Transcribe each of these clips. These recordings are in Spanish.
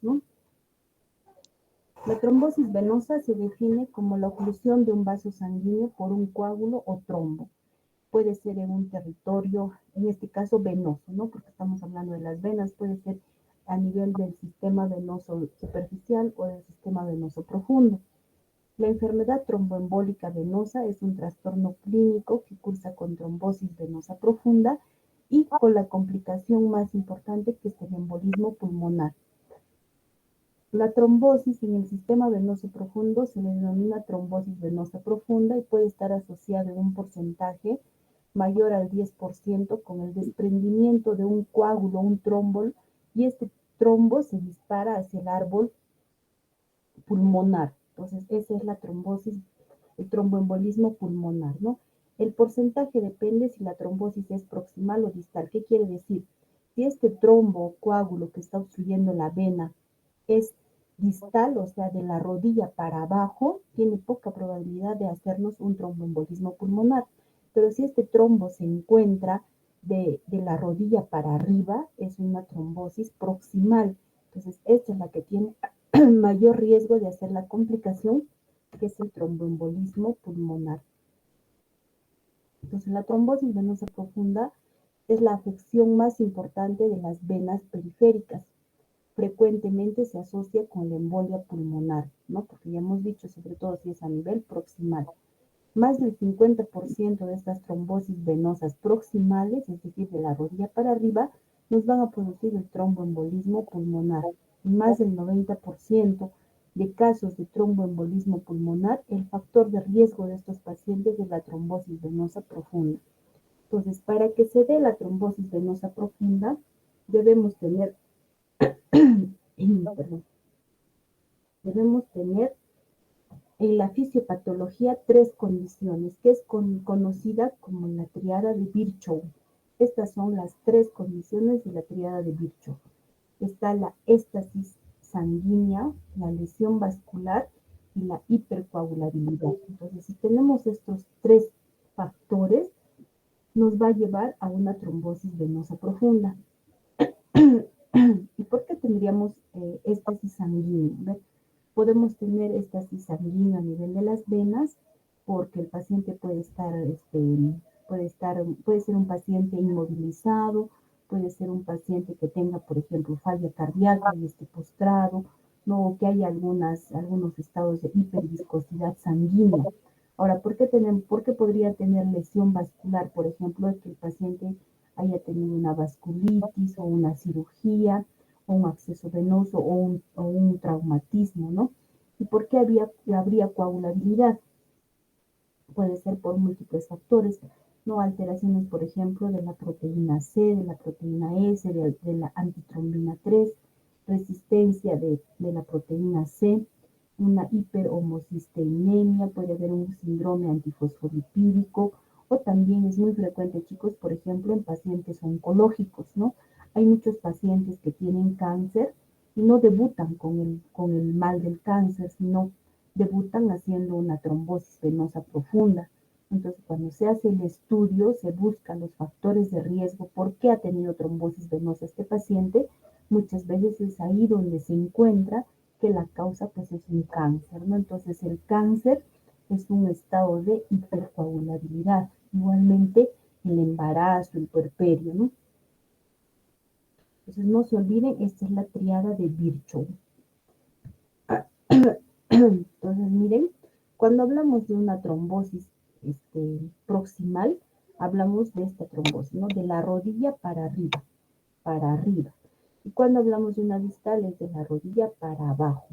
¿no? La trombosis venosa se define como la oclusión de un vaso sanguíneo por un coágulo o trombo. Puede ser en un territorio, en este caso venoso, ¿no? Porque estamos hablando de las venas, puede ser a nivel del sistema venoso superficial o del sistema venoso profundo. La enfermedad tromboembólica venosa es un trastorno clínico que cursa con trombosis venosa profunda y con la complicación más importante que es el embolismo pulmonar. La trombosis en el sistema venoso profundo se le denomina trombosis venosa profunda y puede estar asociada en un porcentaje mayor al 10% con el desprendimiento de un coágulo, un trombo, y este trombo se dispara hacia el árbol pulmonar. Entonces, esa es la trombosis, el tromboembolismo pulmonar, ¿no? El porcentaje depende si la trombosis es proximal o distal. ¿Qué quiere decir? Si este trombo o coágulo que está obstruyendo la vena es distal, o sea, de la rodilla para abajo, tiene poca probabilidad de hacernos un tromboembolismo pulmonar. Pero si este trombo se encuentra de la rodilla para arriba, es una trombosis proximal. Entonces, esta es la que tiene mayor riesgo de hacer la complicación, que es el tromboembolismo pulmonar. Entonces, la trombosis venosa profunda es la afección más importante de las venas periféricas. Frecuentemente se asocia con la embolia pulmonar, ¿no? Porque ya hemos dicho, sobre todo si es a nivel proximal. Más del 50% de estas trombosis venosas proximales, es decir, de la rodilla para arriba, nos van a producir el tromboembolismo pulmonar. Más del 90% de casos de tromboembolismo pulmonar, el factor de riesgo de estos pacientes es la trombosis venosa profunda. Entonces, para que se dé la trombosis venosa profunda, debemos tener, debemos tener en la fisiopatología tres condiciones, que es conocida como la triada de Virchow. Estas son las tres condiciones de la triada de Virchow. Está la éstasis sanguínea, la lesión vascular y la hipercoagulabilidad. Entonces, si tenemos estos tres factores, nos va a llevar a una trombosis venosa profunda. ¿Y por qué tendríamos éstasis sanguínea? Podemos tener éstasis sanguínea a nivel de las venas porque el paciente puede ser un paciente inmovilizado, puede ser un paciente que tenga, por ejemplo, falla cardíaca y esté postrado, no, que haya algunos estados de hiperviscosidad sanguínea. Ahora, ¿por qué podría tener lesión vascular? Por ejemplo, es que el paciente haya tenido una vasculitis o una cirugía, o un acceso venoso o un traumatismo, ¿no? ¿Y por qué habría coagulabilidad? Puede ser por múltiples factores, ¿no? Alteraciones, por ejemplo, de la proteína C, de la proteína S, de la antitrombina 3, resistencia de la proteína C, una hiperhomocisteinemia, puede haber un síndrome antifosfolipídico, o también es muy frecuente, chicos, por ejemplo, en pacientes oncológicos, ¿no? Hay muchos pacientes que tienen cáncer y no debutan con el mal del cáncer, sino debutan haciendo una trombosis venosa profunda. Entonces, cuando se hace el estudio, se buscan los factores de riesgo, por qué ha tenido trombosis venosa este paciente. Muchas veces es ahí donde se encuentra que la causa pues es un cáncer, ¿no? Entonces, el cáncer es un estado de hipercoagulabilidad. Igualmente, el embarazo, el puerperio, ¿no? Entonces, no se olviden, esta es la triada de Virchow. Entonces, miren, cuando hablamos de una trombosis proximal, hablamos de esta trombosis, ¿no? De la rodilla para arriba, para arriba. Y cuando hablamos de una distal, es de la rodilla para abajo.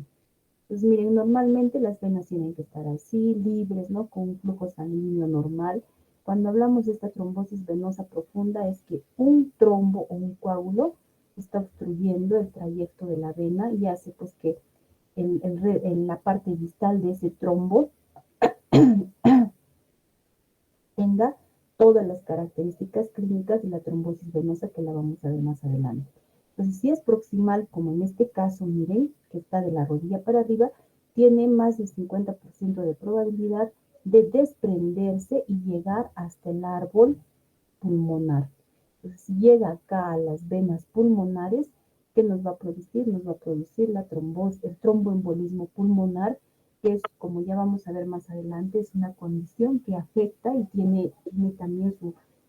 Entonces, miren, normalmente las venas tienen que estar así, libres, ¿no? Con un flujo sanguíneo normal. Cuando hablamos de esta trombosis venosa profunda, es que un trombo o un coágulo está obstruyendo el trayecto de la vena y hace pues que en la parte distal de ese trombo tenga todas las características clínicas de la trombosis venosa que la vamos a ver más adelante. Entonces, si es proximal, como en este caso, miren, que está de la rodilla para arriba, tiene más del 50% de probabilidad de desprenderse y llegar hasta el árbol pulmonar. Entonces, si llega acá a las venas pulmonares, ¿Qué nos va a producir? Nos va a producir la trombosis, el tromboembolismo pulmonar, que es, como ya vamos a ver más adelante, es una condición que afecta y tiene también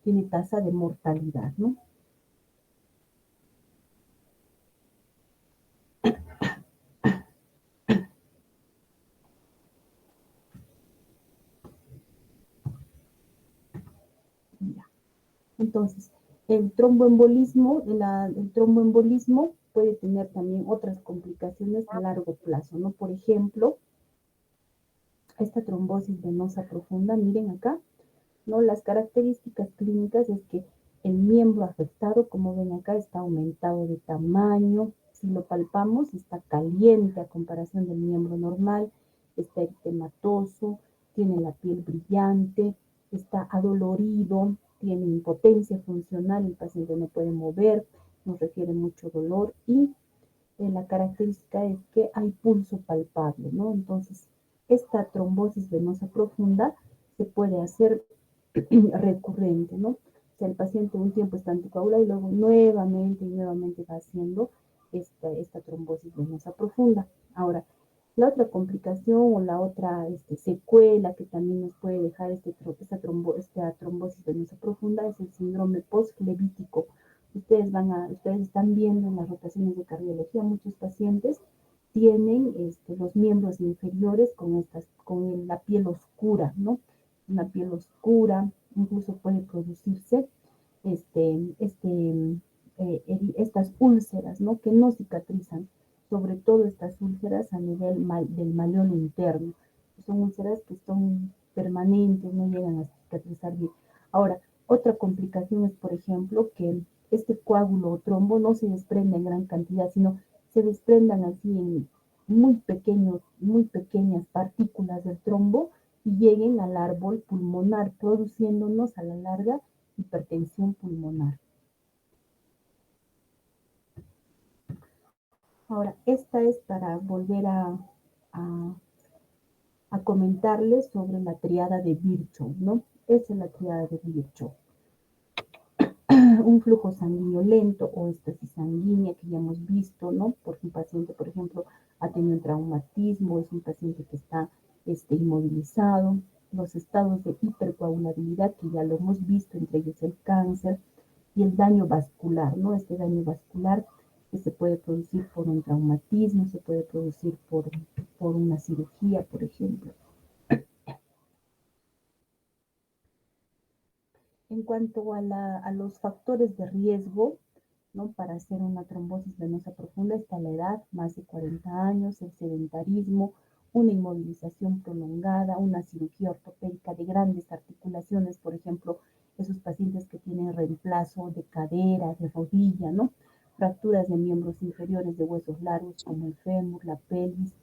tiene tasa de mortalidad, ¿no? Ya. Entonces, el tromboembolismo puede tener también otras complicaciones a largo plazo, ¿no? Por ejemplo, esta trombosis venosa profunda, miren acá, ¿no? Las características clínicas es que el miembro afectado, como ven acá, está aumentado de tamaño. Si lo palpamos, está caliente a comparación del miembro normal, está eritematoso, tiene la piel brillante, está adolorido, tiene impotencia funcional, el paciente no puede mover, nos refiere mucho dolor y la característica es que hay pulso palpable, ¿no? Entonces, esta trombosis venosa profunda se puede hacer recurrente, ¿no? O sea, el paciente un tiempo está anticoagulado y luego nuevamente y nuevamente va haciendo esta trombosis venosa profunda. Ahora, la otra complicación o la otra secuela que también nos puede dejar esta trombosis venosa profunda es el síndrome postflevítico. Ustedes están viendo en las rotaciones de cardiología, muchos pacientes tienen los miembros inferiores con la piel oscura, ¿no? Una piel oscura, incluso puede producirse este, este, estas úlceras, ¿no? Que no cicatrizan, sobre todo estas úlceras a nivel del malleolo interno. Son úlceras que son permanentes, no llegan a cicatrizar bien. Ahora, otra complicación es, por ejemplo, que este coágulo o trombo no se desprende en gran cantidad, sino se desprendan así en muy pequeñas partículas del trombo y lleguen al árbol pulmonar, produciéndonos a la larga hipertensión pulmonar. Ahora, esta es para volver a, a comentarles sobre la triada de Virchow, ¿no? Esa es la triada de Virchow. Un flujo sanguíneo lento o estasis sanguínea que ya hemos visto, ¿no? Porque un paciente, por ejemplo, ha tenido un traumatismo, es un paciente que está inmovilizado, los estados de hipercoagulabilidad que ya lo hemos visto, entre ellos el cáncer y el daño vascular, ¿no? Este daño vascular que se puede producir por un traumatismo, se puede producir por una cirugía, por ejemplo. En cuanto a los factores de riesgo, ¿no? Para hacer una trombosis venosa profunda está la edad, más de 40 años, el sedentarismo, una inmovilización prolongada, una cirugía ortopédica de grandes articulaciones, por ejemplo, esos pacientes que tienen reemplazo de cadera, de rodilla, ¿no? Fracturas de miembros inferiores de huesos largos como el fémur, la pelvis,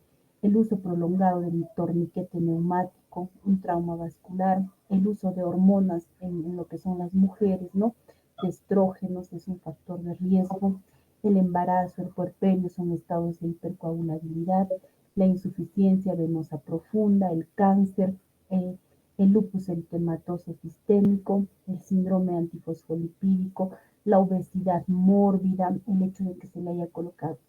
el uso prolongado del torniquete neumático, un trauma vascular, el uso de hormonas en lo que son las mujeres, ¿no? De estrógenos es un factor de riesgo, el embarazo, el puerperio son estados de hipercoagulabilidad, la insuficiencia venosa profunda, el cáncer, el lupus eritematoso sistémico, el síndrome antifosfolipídico, la obesidad mórbida, el hecho de que se le haya colocado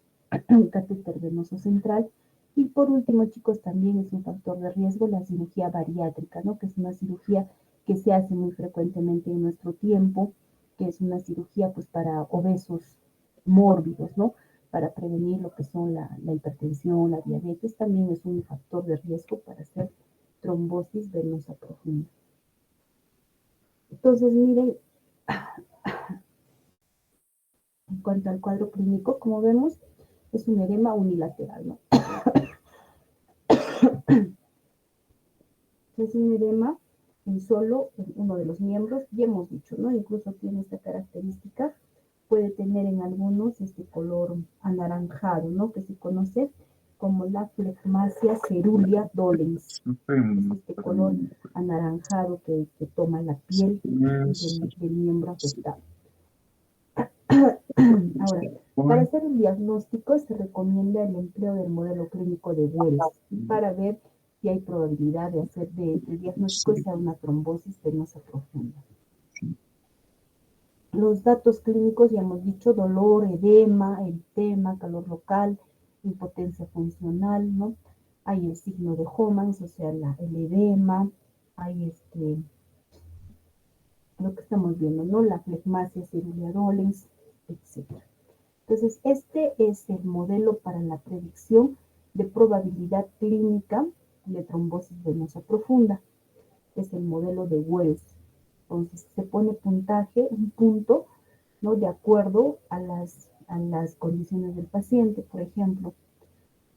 un catéter venoso central. Y por último, chicos, también es un factor de riesgo la cirugía bariátrica, ¿no? Que es una cirugía que se hace muy frecuentemente en nuestro tiempo, que es una cirugía pues para obesos mórbidos, ¿no? Para prevenir lo que son la hipertensión, la diabetes, también es un factor de riesgo para hacer trombosis venosa profunda. Entonces, miren, en cuanto al cuadro clínico, como vemos, es un edema unilateral, ¿no? Es un edema en solo en uno de los miembros, ya hemos dicho, ¿no? Incluso tiene esta característica, puede tener en algunos este color anaranjado, ¿no? Que se conoce como la flegmasia cerulea dolens. Es este color anaranjado que toma la piel del miembro afectado. Ahora, para hacer el diagnóstico se recomienda el empleo del modelo clínico de Wells para ver si hay probabilidad de hacer del diagnóstico sea una trombosis venosa profunda. Los datos clínicos, ya hemos dicho, dolor, edema, eritema, calor local, impotencia funcional, ¿no? Hay el signo de Homans, o sea, el edema, hay lo que estamos viendo, ¿no? La flegmasia cerulea dolens, etc. Entonces, este es el modelo para la predicción de probabilidad clínica de trombosis venosa profunda. Es el modelo de Wells. Entonces, se pone puntaje, un punto, ¿no? De acuerdo a las condiciones del paciente. Por ejemplo,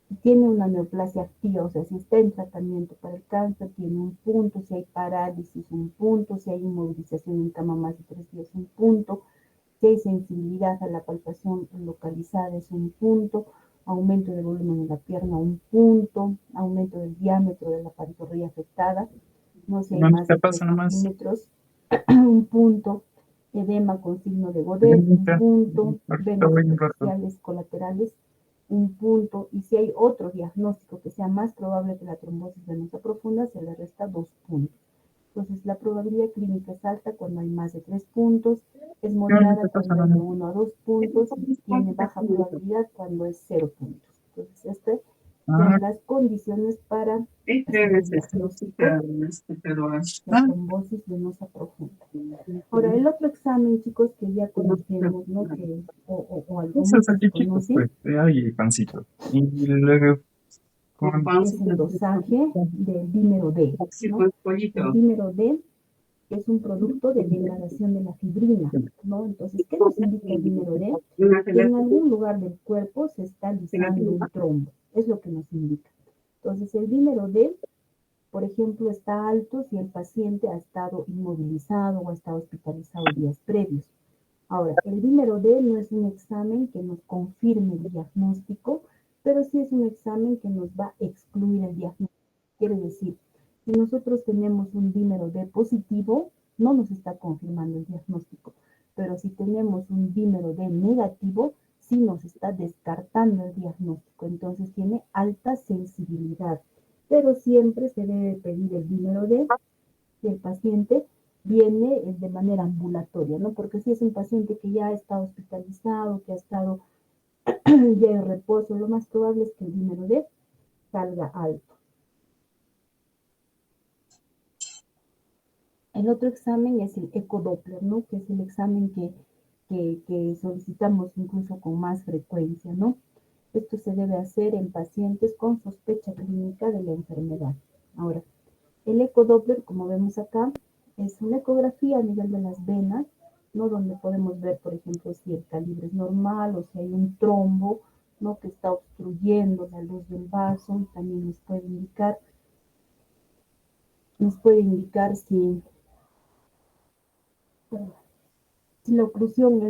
si tiene una neoplasia activa, o sea, si está en tratamiento para el cáncer, tiene un punto, si hay parálisis, un punto, si hay inmovilización en cama más de 3 días, un punto, si hay sensibilidad a la palpación localizada, es un punto, aumento de volumen en la pierna, un punto, aumento del diámetro de la pantorrilla afectada, no si hay No más te de 3 pasa nomás. centímetros, un punto, edema con signo de Godet, un punto, Ahorita venas voy un rato. superficiales colaterales, un punto, y si hay otro diagnóstico que sea más probable que la trombosis venosa profunda, se le resta 2 puntos. Entonces, la probabilidad clínica es alta cuando hay más de 3 puntos, es No moderada te pasa cuando hay de nomás. 1 a 2 puntos y tiene baja probabilidad cuando es 0 puntos. Entonces, estas Ah, son las condiciones para hacer el diagnóstico de ah, trombosis venosa profunda. Ahora, el otro examen, chicos, que ya conocemos, ¿no? Que, o esos muchos salchichitos, conocen, pues, ahí, pancito. Y luego, con... es el dosaje del dímero D, ¿no? El dímero D es un producto de degradación de la fibrina, ¿no? Entonces, ¿qué nos indica el dímero D? Que en algún lugar del cuerpo se está alisando un trombo, es lo que nos indica. Entonces, el dímero D, por ejemplo, está alto si el paciente ha estado inmovilizado o ha estado hospitalizado días previos. Ahora, el dímero D no es un examen que nos confirme el diagnóstico, pero sí es un examen que nos va a excluir el diagnóstico. Quiere decir, si nosotros tenemos un dímero D positivo, no nos está confirmando el diagnóstico, pero si tenemos un dímero D negativo, sí nos está descartando el diagnóstico, entonces tiene alta sensibilidad, pero siempre se debe pedir el dímero D si el paciente viene de manera ambulatoria, ¿no? Porque si es un paciente que ya ha estado hospitalizado, que ha estado ya en reposo, lo más probable es que el dímero D salga alto. El otro examen es el ecodoppler, ¿no? Que es el examen que solicitamos incluso con más frecuencia, ¿no? Esto se debe hacer en pacientes con sospecha clínica de la enfermedad. Ahora, el ecodoppler, como vemos acá, es una ecografía a nivel de las venas, ¿no? Donde podemos ver, por ejemplo, si el calibre es normal o si hay un trombo, ¿no? Que está obstruyendo la luz del vaso y también nos puede indicar si la oclusión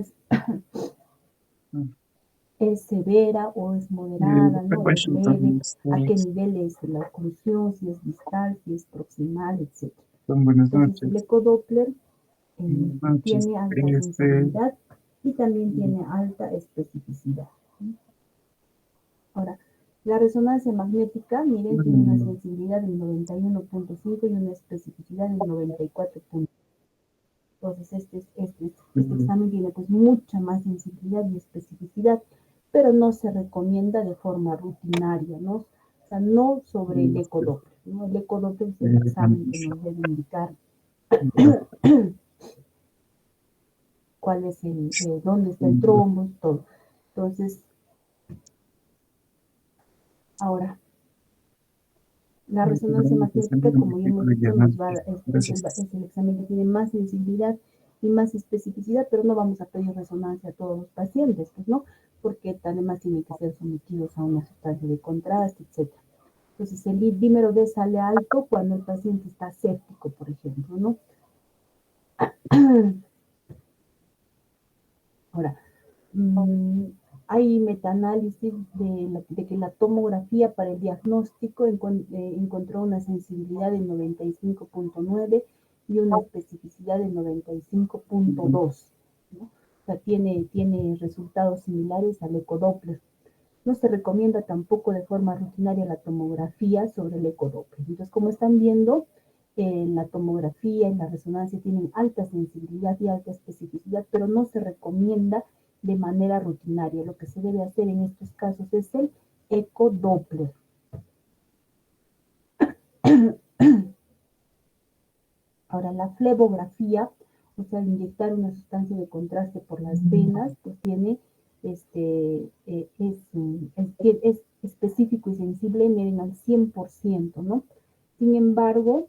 es severa o es moderada, ¿no? O es leve, a qué nivel es la oclusión, si es distal, si es proximal, etc. Buenas Entonces, el noches. ecodoppler Buenas noches. tiene alta sensibilidad y también tiene alta especificidad. Ahora, la resonancia magnética, miren, tiene una sensibilidad del 91.5 y una especificidad del 94.5. Entonces, este examen tiene pues mucha más sensibilidad y especificidad, pero no se recomienda de forma rutinaria, ¿no? O sea, no sobre el ecodoppler, ¿no? El ecodoppler es el examen que nos debe indicar cuál es dónde está el trombo, todo. Entonces, ahora, la resonancia magnética, como ya hemos dicho, Gracias. es el examen que tiene más sensibilidad y más especificidad, pero no vamos a pedir resonancia a todos los pacientes, pues, ¿no? Porque además tienen que ser sometidos a una sustancia de contraste, etc. Entonces, el dímero D sale alto cuando el paciente está séptico, por ejemplo, ¿no? Ahora, hay metaanálisis de que la tomografía para el diagnóstico encontró una sensibilidad de 95.9 y una especificidad de 95.2, ¿no? O sea, tiene resultados similares al ecodoppler. No se recomienda tampoco de forma rutinaria la tomografía sobre el ecodoppler. Entonces, como están viendo, La tomografía y la resonancia tienen alta sensibilidad y alta especificidad, pero no se recomienda de manera rutinaria. Lo que se debe hacer en estos casos es el ecodoppler. Ahora, la flebografía, o sea, inyectar una sustancia de contraste por las venas, pues tiene, es específico y sensible, miren al 100%, ¿no? Sin embargo,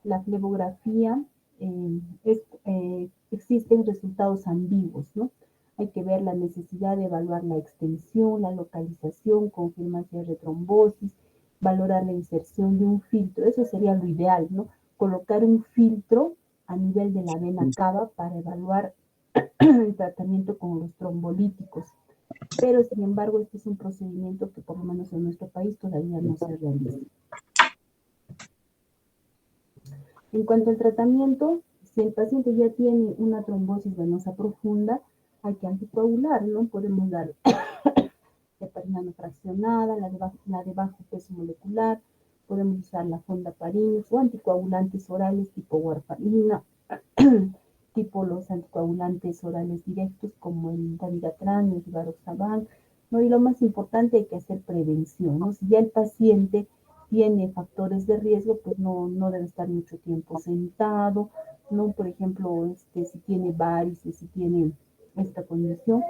la flebografía, existen resultados ambiguos, ¿no? Hay que ver la necesidad de evaluar la extensión, la localización, confirmar si hay retrombosis, valorar la inserción de un filtro. Eso sería lo ideal, ¿no? Colocar un filtro a nivel de la vena cava para evaluar el tratamiento con los trombolíticos. Pero, sin embargo, este es un procedimiento que por lo menos en nuestro país todavía no se realiza. En cuanto al tratamiento, si el paciente ya tiene una trombosis venosa profunda, hay que anticoagular, ¿no? Podemos dar heparina fraccionada, la de bajo peso molecular, podemos usar la fondaparin o anticoagulantes orales tipo warfarina, tipo los anticoagulantes orales directos como el dabigatran, el rivaroxaban, ¿no? Y lo más importante, hay que hacer prevención, ¿no? Si ya el paciente tiene factores de riesgo, pues no debe estar mucho tiempo sentado, ¿no? Por ejemplo, si tiene varices, si tiene esta condición.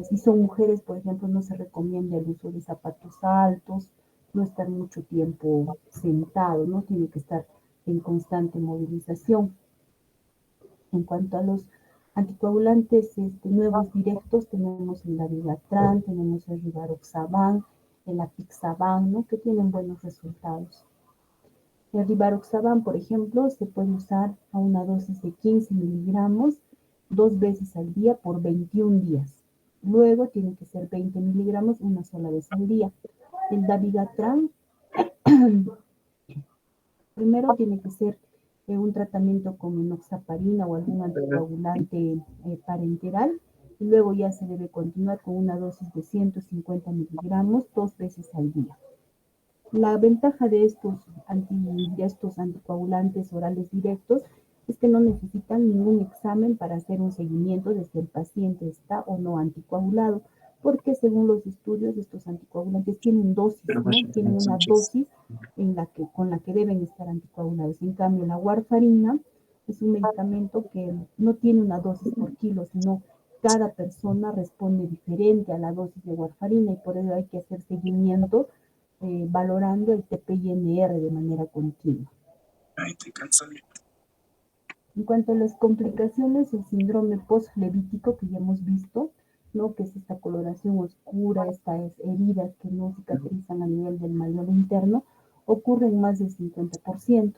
Si son mujeres, por ejemplo, no se recomienda el uso de zapatos altos, no estar mucho tiempo sentado, ¿no? Tiene que estar en constante movilización. En cuanto a los anticoagulantes nuevos directos, tenemos el dabigatran, tenemos el rivaroxaban, el apixaban, ¿no? Que tienen buenos resultados. El rivaroxaban, por ejemplo, se puede usar a una dosis de 15 miligramos 2 veces al día por 21 días. Luego tiene que ser 20 miligramos una sola vez al día. El dabigatran, primero tiene que ser un tratamiento con enoxaparina o algún anticoagulante parenteral, y luego ya se debe continuar con una dosis de 150 miligramos 2 veces al día. La ventaja de estos anticoagulantes orales directos es que no necesitan ningún examen para hacer un seguimiento de si el paciente está o no anticoagulado, porque según los estudios, estos anticoagulantes tienen dosis, ¿no? Tienen una dosis con la que deben estar anticoagulados. En cambio, la warfarina es un medicamento que no tiene una dosis por kilo, sino cada persona responde diferente a la dosis de warfarina, y por ello hay que hacer seguimiento valorando el TPINR de manera continua. En cuanto a las complicaciones, el síndrome postflevítico que ya hemos visto, ¿no? Que es esta coloración oscura, estas heridas que no cicatrizan a nivel del malleolo interno, ocurre en más del 50%.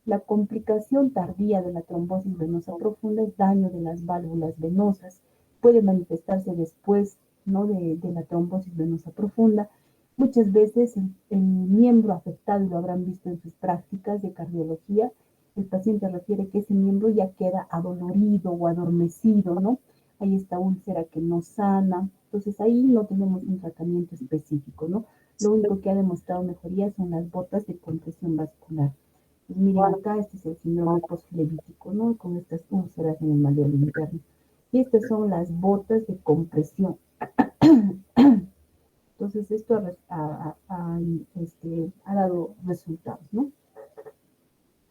La complicación tardía de la trombosis venosa profunda es daño de las válvulas venosas. Puede manifestarse después, ¿no? de la trombosis venosa profunda. Muchas veces el miembro afectado, y lo habrán visto en sus prácticas de cardiología, el paciente refiere que ese miembro ya queda adolorido o adormecido, ¿no? Hay esta úlcera que no sana. Entonces ahí no tenemos un tratamiento específico, ¿no? Lo único que ha demostrado mejoría son las botas de compresión vascular. Pues miren acá, este es el síndrome postflevítico, ¿no? Con estas úlceras en el malleolo interno. Y estas son las botas de compresión. Entonces esto ha dado resultados, ¿no?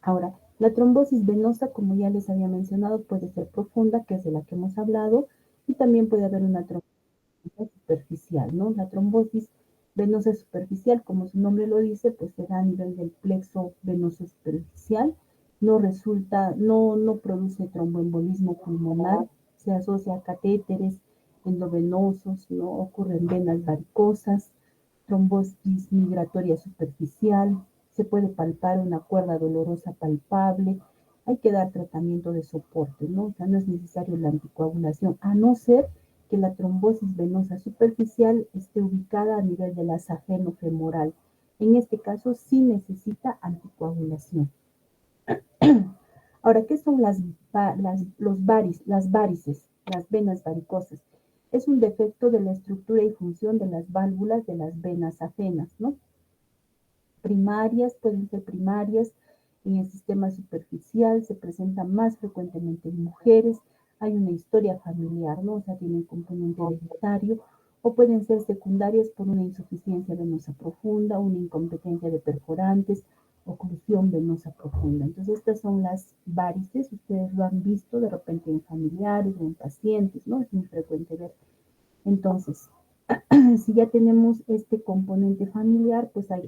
Ahora, la trombosis venosa, como ya les había mencionado, puede ser profunda, que es de la que hemos hablado, y también puede haber una trombosis superficial, ¿no? La trombosis venosa superficial, como su nombre lo dice, pues se da a nivel del plexo venoso superficial, no produce tromboembolismo pulmonar, se asocia a catéteres endovenosos, no ocurre en venas varicosas, trombosis migratoria superficial, se puede palpar una cuerda dolorosa palpable, hay que dar tratamiento de soporte, ¿no? O sea, no es necesario la anticoagulación, a no ser que la trombosis venosa superficial esté ubicada a nivel de la safeno femoral. En este caso sí necesita anticoagulación. Ahora, ¿qué son las varices, las venas varicosas? Es un defecto de la estructura y función de las válvulas de las venas safenas, ¿no? Primarias, pueden ser primarias, En el sistema superficial se presenta más frecuentemente en mujeres, hay una historia familiar, ¿no? O sea, tienen componente hereditario, o pueden ser secundarias por una insuficiencia venosa profunda, una incompetencia de perforantes, oclusión venosa profunda. Entonces, estas son las varices, ustedes lo han visto de repente en familiares o en pacientes, ¿no? Es muy frecuente ver. Entonces, si ya tenemos este componente familiar, pues hay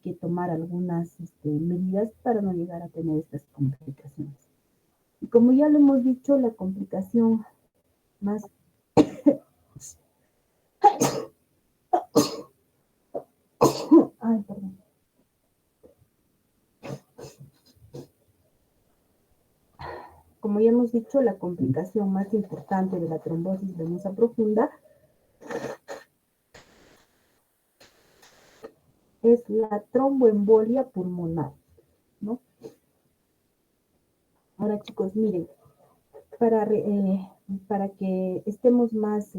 que tomar algunas medidas para no llegar a tener estas complicaciones. Y como ya lo hemos dicho, la complicación más ay, perdón. Como ya hemos dicho, la complicación más importante de la trombosis venosa profunda es la tromboembolia pulmonar, ¿no? Ahora, chicos, miren, para, para que estemos más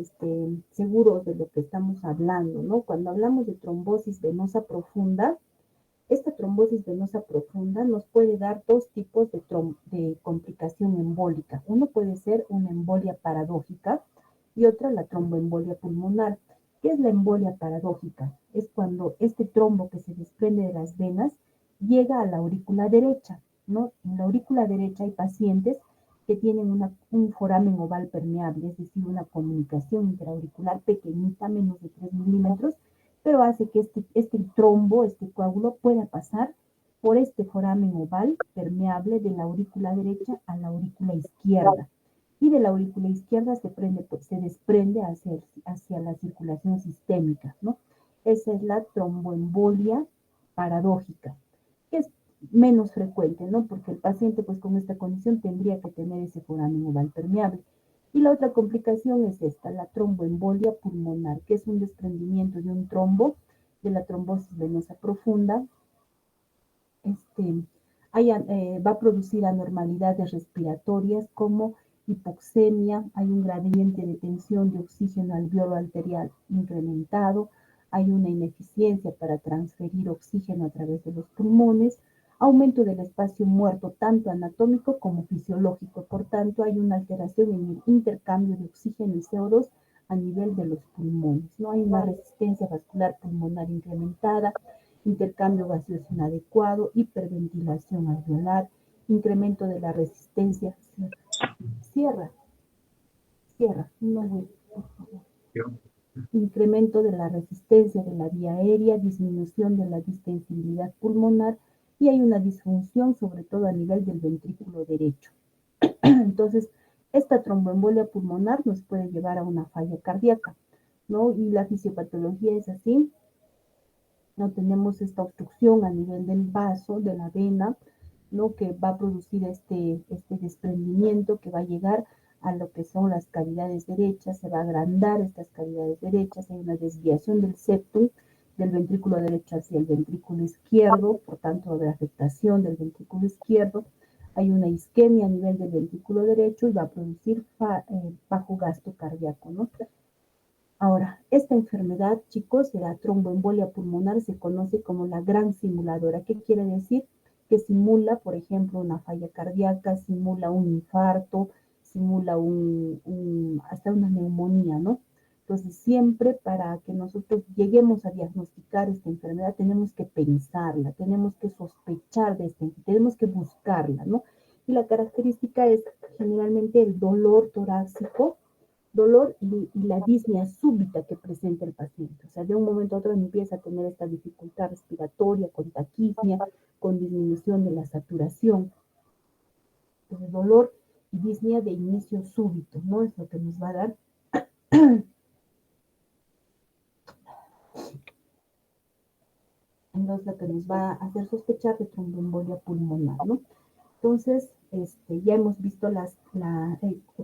seguros de lo que estamos hablando, ¿no? Cuando hablamos de trombosis venosa profunda, esta trombosis venosa profunda nos puede dar dos tipos de complicación embólica. Uno puede ser una embolia paradójica y otra la tromboembolia pulmonar. ¿Qué es la embolia paradójica? Es cuando este trombo que se desprende de las venas llega a la aurícula derecha, ¿no? En la aurícula derecha hay pacientes que tienen un foramen oval permeable, es decir, una comunicación intraauricular pequeñita, menos de 3 milímetros, pero hace que este trombo, este coágulo, pueda pasar por este foramen oval permeable de la aurícula derecha a la aurícula izquierda. Y de la aurícula izquierda se desprende hacia la circulación sistémica, ¿no? Esa es la tromboembolia paradójica, que es menos frecuente, ¿no? Porque el paciente, pues con esta condición tendría que tener ese foramen oval permeable. Y la otra complicación es esta, la tromboembolia pulmonar, que es un desprendimiento de un trombo de la trombosis venosa profunda. Va a producir anormalidades respiratorias como hipoxemia, hay un gradiente de tensión de oxígeno alveolo arterial incrementado, hay una ineficiencia para transferir oxígeno a través de los pulmones, aumento del espacio muerto tanto anatómico como fisiológico. Por tanto, hay una alteración en el intercambio de oxígeno y CO2 a nivel de los pulmones. No hay una resistencia vascular pulmonar incrementada, intercambio gaseoso inadecuado, hiperventilación alveolar, incremento de la resistencia. Cierra, cierra, no voy, por favor. Incremento de la resistencia de la vía aérea, disminución de la distensibilidad pulmonar y hay una disfunción sobre todo a nivel del ventrículo derecho. Entonces, esta tromboembolia pulmonar nos puede llevar a una falla cardíaca, ¿no? Y la fisiopatología es así, no tenemos esta obstrucción a nivel del vaso, de la vena, ¿no? Que va a producir este desprendimiento que va a llegar a lo que son las cavidades derechas, se va a agrandar estas cavidades derechas, hay una desviación del septum del ventrículo derecho hacia el ventrículo izquierdo, por tanto va a haber afectación del ventrículo izquierdo, hay una isquemia a nivel del ventrículo derecho y va a producir bajo gasto cardíaco, ¿no? Ahora, esta enfermedad, chicos, de la tromboembolia pulmonar se conoce como la gran simuladora. ¿Qué quiere decir? Que simula, por ejemplo, una falla cardíaca, simula un infarto, simula hasta una neumonía, ¿no? Entonces, siempre para que nosotros lleguemos a diagnosticar esta enfermedad, tenemos que pensarla, tenemos que sospechar de esta enfermedad, tenemos que buscarla, ¿no? Y la característica es generalmente el dolor torácico, dolor y la disnea súbita que presenta el paciente. O sea, de un momento a otro empieza a tener esta dificultad respiratoria, con taquipnia, con disminución de la saturación. Entonces, dolor y disnea de inicio súbito, ¿no? Es lo que nos va a dar entonces lo que nos va a hacer sospechar de tromboembolia pulmonar, ¿no? Entonces, ya hemos visto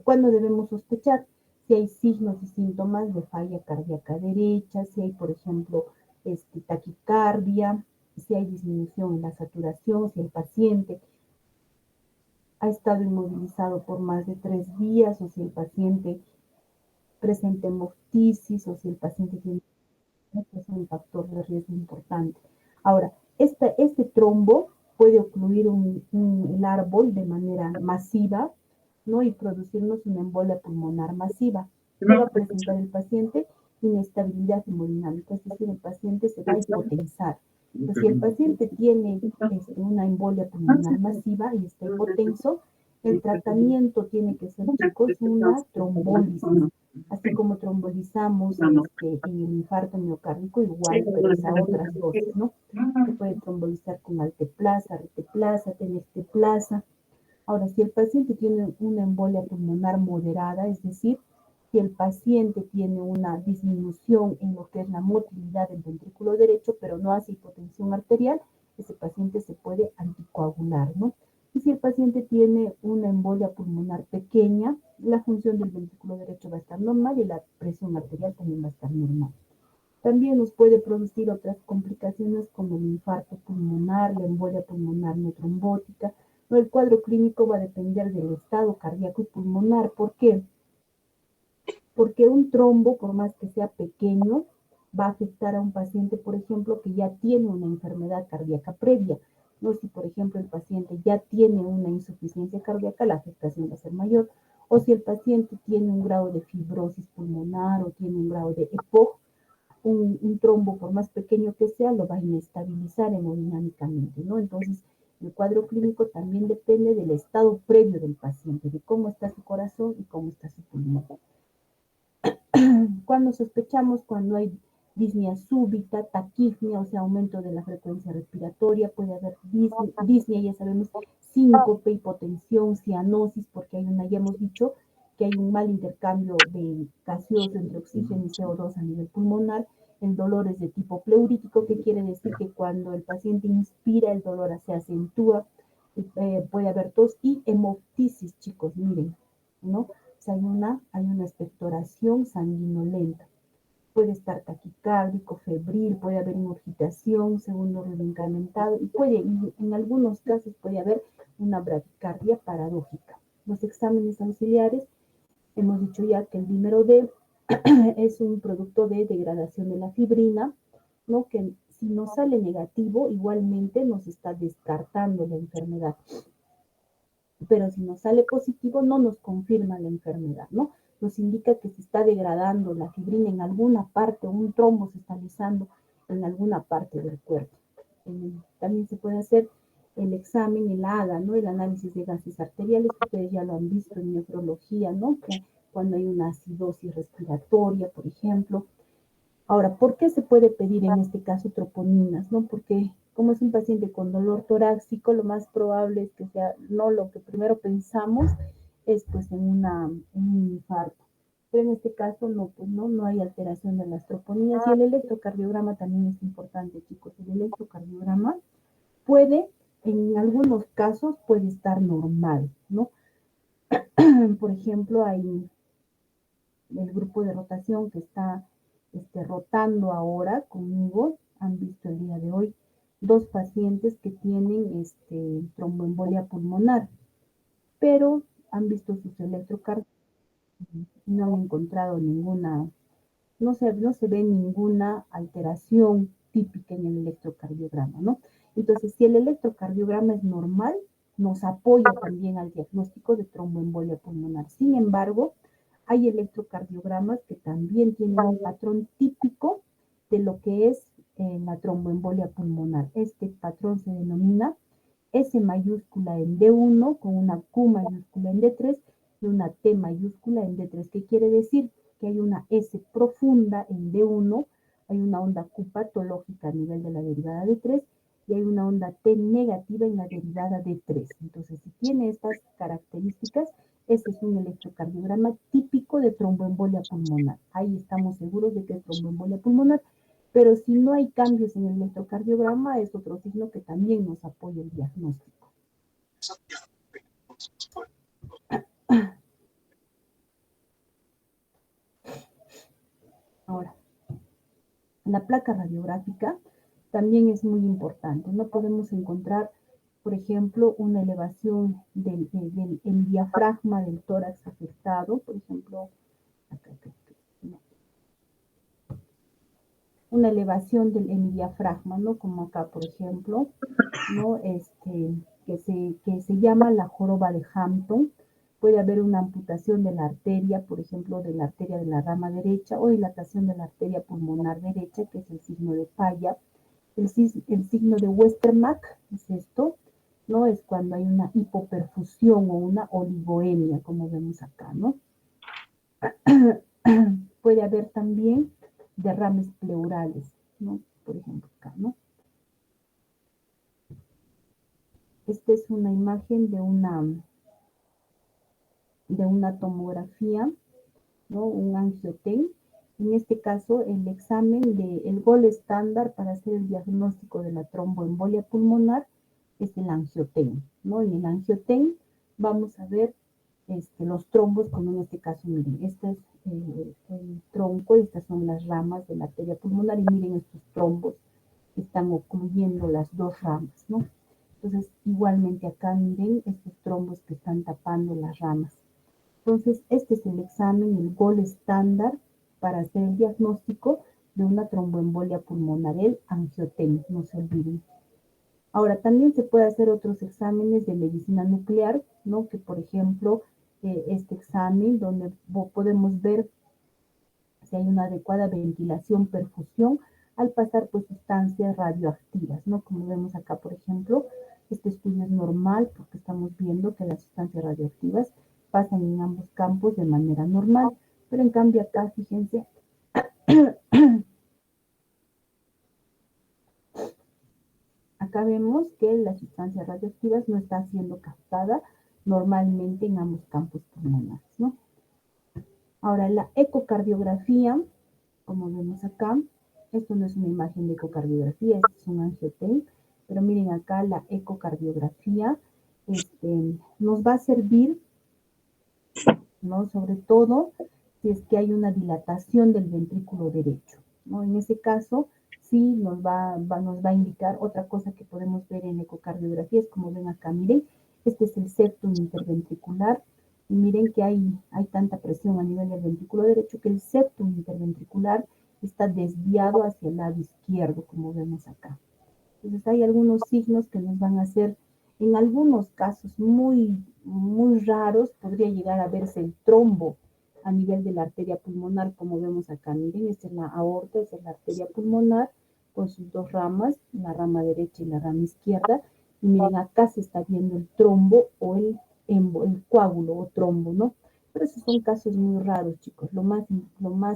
cuándo debemos sospechar, si hay signos y síntomas de falla cardíaca derecha, si hay, por ejemplo, taquicardia, si hay disminución en la saturación, si el paciente ha estado inmovilizado por más de 3 días, o si el paciente presenta hemoptisis, o si el paciente tiene es un factor de riesgo importante. Ahora, este trombo puede ocluir el árbol de manera masiva, ¿no? Y producirnos una embolia pulmonar masiva. ¿Qué va a presentar el paciente? Inestabilidad hemodinámica, es decir, el paciente se va a hipotensar. Entonces, si el paciente tiene una embolia pulmonar masiva y está hipotenso, el tratamiento tiene que ser, chicos, una trombólisis. Así como trombolizamos en el infarto miocárdico, igual, pero es a otras dosis, ¿no? Se puede trombolizar con alteplasa, reteplasa, tenesteplasa. Ahora, si el paciente tiene una embolia pulmonar moderada, es decir, si el paciente tiene una disminución en lo que es la motilidad del ventrículo derecho, pero no hace hipotensión arterial, ese paciente se puede anticoagular, ¿no? Y si el paciente tiene una embolia pulmonar pequeña, la función del ventrículo derecho va a estar normal y la presión arterial también va a estar normal. También nos puede producir otras complicaciones como el infarto pulmonar, la embolia pulmonar no trombótica. El cuadro clínico va a depender del estado cardíaco y pulmonar. ¿Por qué? Porque un trombo, por más que sea pequeño, va a afectar a un paciente, por ejemplo, que ya tiene una enfermedad cardíaca previa. No, si, por ejemplo, el paciente ya tiene una insuficiencia cardíaca, la afectación va a ser mayor. O si el paciente tiene un grado de fibrosis pulmonar o tiene un grado de EPOC, un trombo, por más pequeño que sea, lo va a inestabilizar hemodinámicamente, ¿no? Entonces, el cuadro clínico también depende del estado previo del paciente, de cómo está su corazón y cómo está su pulmón. Cuando sospechamos, cuando hay disnea súbita, taquipnea, o sea, aumento de la frecuencia respiratoria, puede haber disnea, ya sabemos, síncope, hipotensión, cianosis, porque ya hemos dicho que hay un mal intercambio de gaseoso entre oxígeno y CO2 a nivel pulmonar. El dolor es de tipo pleurítico, que quiere decir que cuando el paciente inspira, el dolor se acentúa, puede haber tos y hemoptisis, chicos, miren, ¿no? Hay una expectoración sanguinolenta. Puede estar taquicárdico, febril, puede haber ingurgitación, segundo ruido incrementado y en algunos casos puede haber una bradicardia paradójica. Los exámenes auxiliares, hemos dicho ya que el dímero D es un producto de degradación de la fibrina, ¿no? Que si nos sale negativo, igualmente nos está descartando la enfermedad. Pero si nos sale positivo, no nos confirma la enfermedad, ¿no? Nos indica que se está degradando la fibrina en alguna parte, un trombo se está alisando en alguna parte del cuerpo. También se puede hacer el examen, el AGA, ¿no? El análisis de gases arteriales, ustedes ya lo han visto en nefrología, ¿no? Que cuando hay una acidosis respiratoria, por ejemplo. Ahora, ¿por qué se puede pedir en este caso troponinas? ¿No? Porque como es un paciente con dolor torácico, lo más probable es que sea, no lo que primero pensamos es pues en un infarto. Pero en este caso no, pues no hay alteración de las troponinas y el electrocardiograma también es importante, chicos. El electrocardiograma puede, en algunos casos, puede estar normal, ¿no? Por ejemplo, hay el grupo de rotación que está rotando ahora conmigo, han visto el día de hoy, 2 pacientes que tienen tromboembolia pulmonar, pero han visto sus electrocardiogramas y no han encontrado no se ve ninguna alteración típica en el electrocardiograma, ¿no? Entonces, si el electrocardiograma es normal, nos apoya también al diagnóstico de tromboembolia pulmonar. Sin embargo, hay electrocardiogramas que también tienen un patrón típico de lo que es la tromboembolia pulmonar. Este patrón se denomina S mayúscula en D1 con una Q mayúscula en D3 y una T mayúscula en D3. ¿Qué quiere decir? Que hay una S profunda en D1, hay una onda Q patológica a nivel de la derivada D3 y hay una onda T negativa en la derivada D3. Entonces, si tiene estas características, ese es un electrocardiograma típico de tromboembolia pulmonar. Ahí estamos seguros de que es tromboembolia pulmonar, pero si no hay cambios en el electrocardiograma, es otro signo que también nos apoya el diagnóstico. Ahora, la placa radiográfica también es muy importante. No podemos encontrar, por ejemplo, una elevación del diafragma del tórax afectado, por ejemplo, una elevación del hemidiafragma, ¿no? Como acá, por ejemplo, ¿no? Que se llama la joroba de Hampton. Puede haber una amputación de la arteria, por ejemplo, de la arteria de la rama derecha, o dilatación de la arteria pulmonar derecha, que es el signo de Falla. El signo de Westermarck es esto, ¿no? Es cuando hay una hipoperfusión o una oligoemia, como vemos acá, ¿no? Puede haber también derrames pleurales, ¿no? Por ejemplo, acá, ¿no? Esta es una imagen de una tomografía, ¿no? Un angioten. En este caso, el examen el gol estándar para hacer el diagnóstico de la tromboembolia pulmonar es el angioten, ¿no? En el angioten vamos a ver los trombos, como en este caso, miren, este es el tronco, estas son las ramas de la arteria pulmonar, y miren estos trombos que están ocluyendo las dos ramas, ¿no? Entonces, igualmente acá, miren, estos trombos que están tapando las ramas. Entonces, este es el examen, el gol estándar para hacer el diagnóstico de una tromboembolia pulmonar, el angioten, no se olviden. Ahora, también se puede hacer otros exámenes de medicina nuclear, ¿no? Que, por ejemplo, este examen donde podemos ver si hay una adecuada ventilación, perfusión, al pasar pues sustancias radioactivas, ¿no? Como vemos acá, por ejemplo, este estudio es normal porque estamos viendo que las sustancias radioactivas pasan en ambos campos de manera normal, pero en cambio acá, fíjense, acá vemos que las sustancias radioactivas no están siendo captadas normalmente en ambos campos pulmonares, ¿no? Ahora, la ecocardiografía, como vemos acá, esto no es una imagen de ecocardiografía, esto es un angioten, pero miren acá la ecocardiografía nos va a servir, ¿no? Sobre todo si es que hay una dilatación del ventrículo derecho, ¿no? En ese caso, sí nos va a indicar otra cosa que podemos ver en ecocardiografía, es como ven acá, miren, este es el septum interventricular, y miren que hay tanta presión a nivel del ventrículo derecho que el septum interventricular está desviado hacia el lado izquierdo, como vemos acá. Entonces hay algunos signos que nos van a hacer, en algunos casos muy, muy raros, podría llegar a verse el trombo a nivel de la arteria pulmonar, como vemos acá. Miren, esta es la aorta, esta es la arteria pulmonar, con sus dos ramas, la rama derecha y la rama izquierda. Y miren, acá se está viendo el trombo o el coágulo o trombo, ¿no? Pero esos son casos muy raros, chicos. Lo más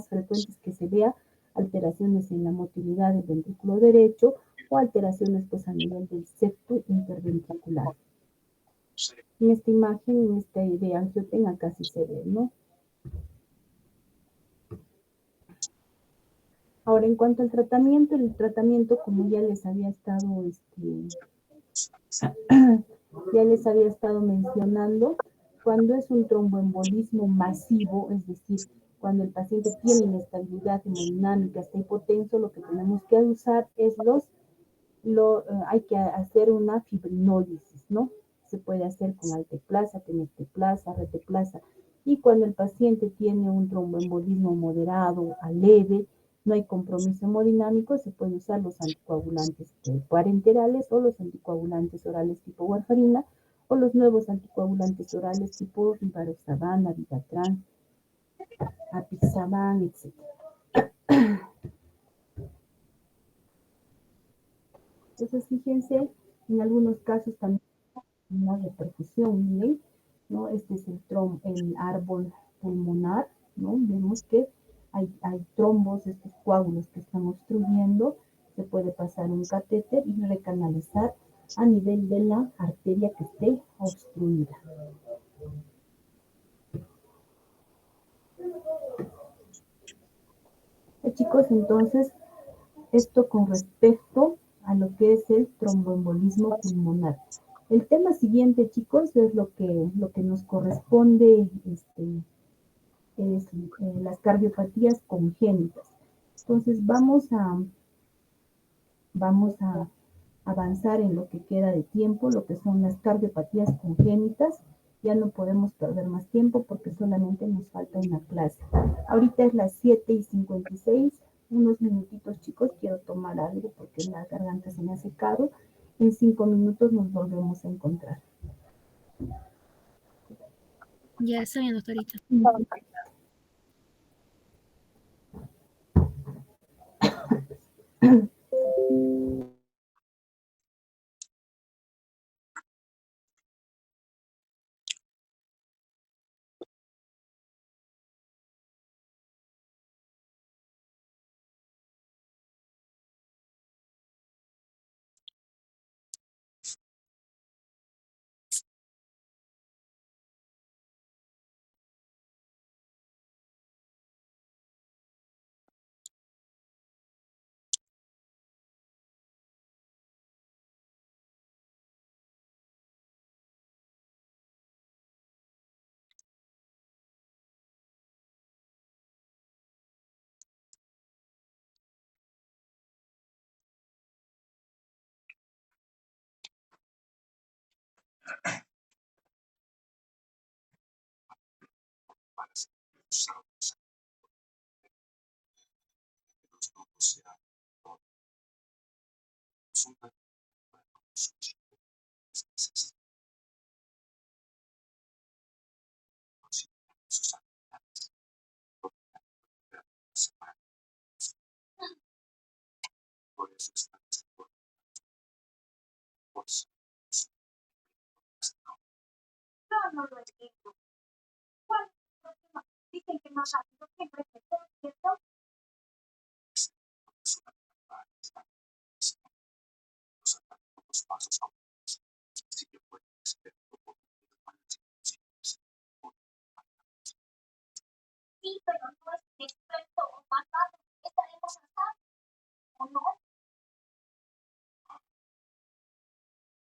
frecuente es que se vea alteraciones en la motilidad del ventrículo derecho o alteraciones pues a nivel del septo interventricular. En esta imagen, en esta de angioten, acá sí se ve, ¿no? Ahora, en cuanto al tratamiento, el tratamiento, como ya les había estado, mencionando, cuando es un tromboembolismo masivo, es decir, cuando el paciente tiene inestabilidad hemodinámica, está hipotenso, lo que tenemos que usar es hay que hacer una fibrinólisis, ¿no? Se puede hacer con alteplasa, tenecteplasa, reteplasa. Y cuando el paciente tiene un tromboembolismo moderado a leve, no hay compromiso hemodinámico, se puede usar los anticoagulantes parenterales o los anticoagulantes orales tipo warfarina o los nuevos anticoagulantes orales tipo rivaroxaban, abigatran, apixaban, etc. Entonces, fíjense, en algunos casos también una repercusión, miren, ¿no? Este es el árbol pulmonar, ¿no? Vemos que hay trombos, estos coágulos que están obstruyendo, se puede pasar un catéter y recanalizar a nivel de la arteria que esté obstruida. Chicos, entonces, esto con respecto a lo que es el tromboembolismo pulmonar. El tema siguiente, chicos, es lo que nos corresponde, es las cardiopatías congénitas. Entonces, vamos a avanzar en lo que queda de tiempo, lo que son las cardiopatías congénitas. Ya no podemos perder más tiempo porque solamente nos falta una clase. Ahorita es las 7:56. unos minutitos, chicos, quiero tomar algo porque la garganta se me ha secado. En 5 minutos nos volvemos a encontrar. Ya está bien, doctorita. No lo entiendo. ¿Cuál es el problema? Dicen que más rápido siempre es mejor, ¿cierto? Sí, pero no es experto o más rápido. Estaremos acá, ¿o no?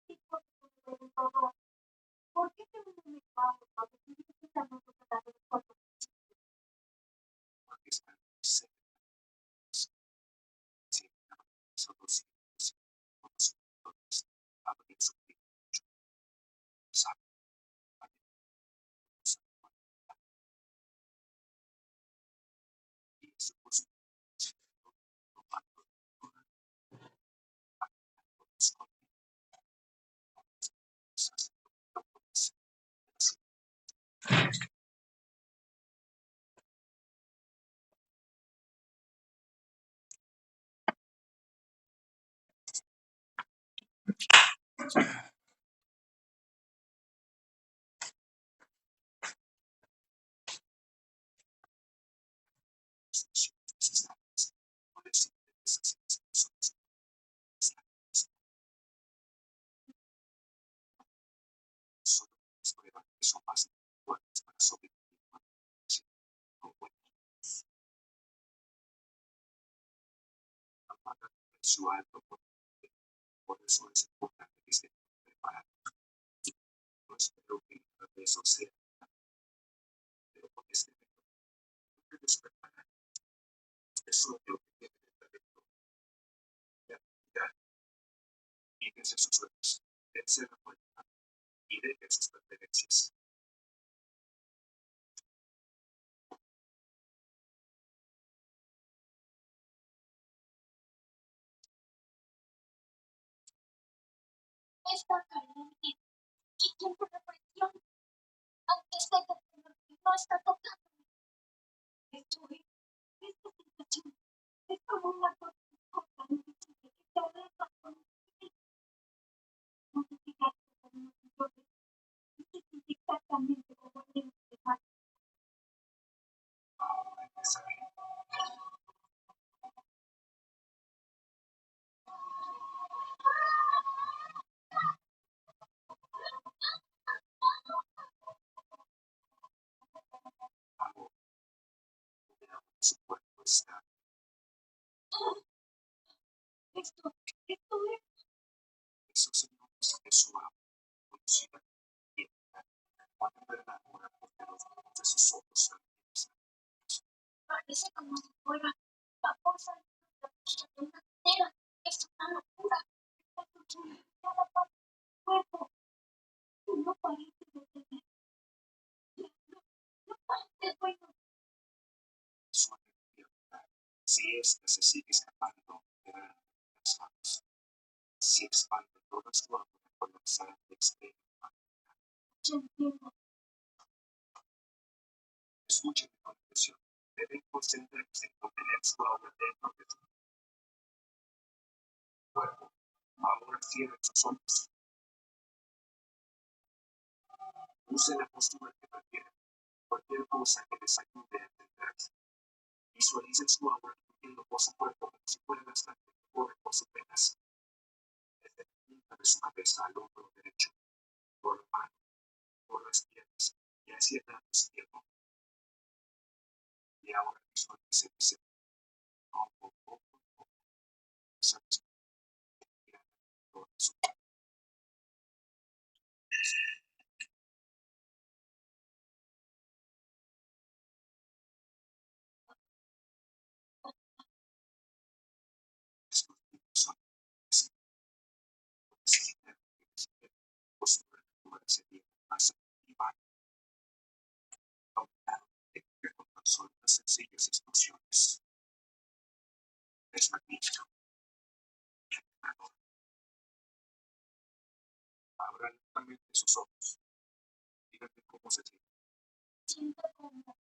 Sí, porque me preguntó, ¿por qué te me pago? Porque si necesitamos tratar de cosas. Está caliente y siente la presión, aunque sé que no está tocando. Esto es, esta sensación es como una cosa invisible que te abraza con no sé si ya con unos millones, y se siente exactamente como en este mar. Esto es, parece como si fuera babosa de una tela. Es una locura. Está escuchando cada parte del cuerpo. No parece detener. No parece bueno. esta se sigue escapando de las manos. Si expande toda su agua, colapsará de extremo. Yo entiendo. Escuchen con atención. Deben concentrarse en contener su agua dentro de su cuerpo. Ahora cierren sus ojos. Use la postura que prefieran. Cualquier cosa que les ayude a centrarse. Visualicen su agua fluyendo por su cuerpo como si fuera la sangre que corre por sus venas. Desde la punta de su cabeza al hombro derecho, por la mano, por las piernas y hacia el lado izquierdo. Y ahora visualicen ese poco a poco, esa respiración por su cuerpo. Estos tipos son necesitan que postura natural sería más activa. Aumentado de que con tan solo unas sencillas instrucciones. Es magnífico. Abran lentamente sus ojos. Díganme cómo se siente. Siento como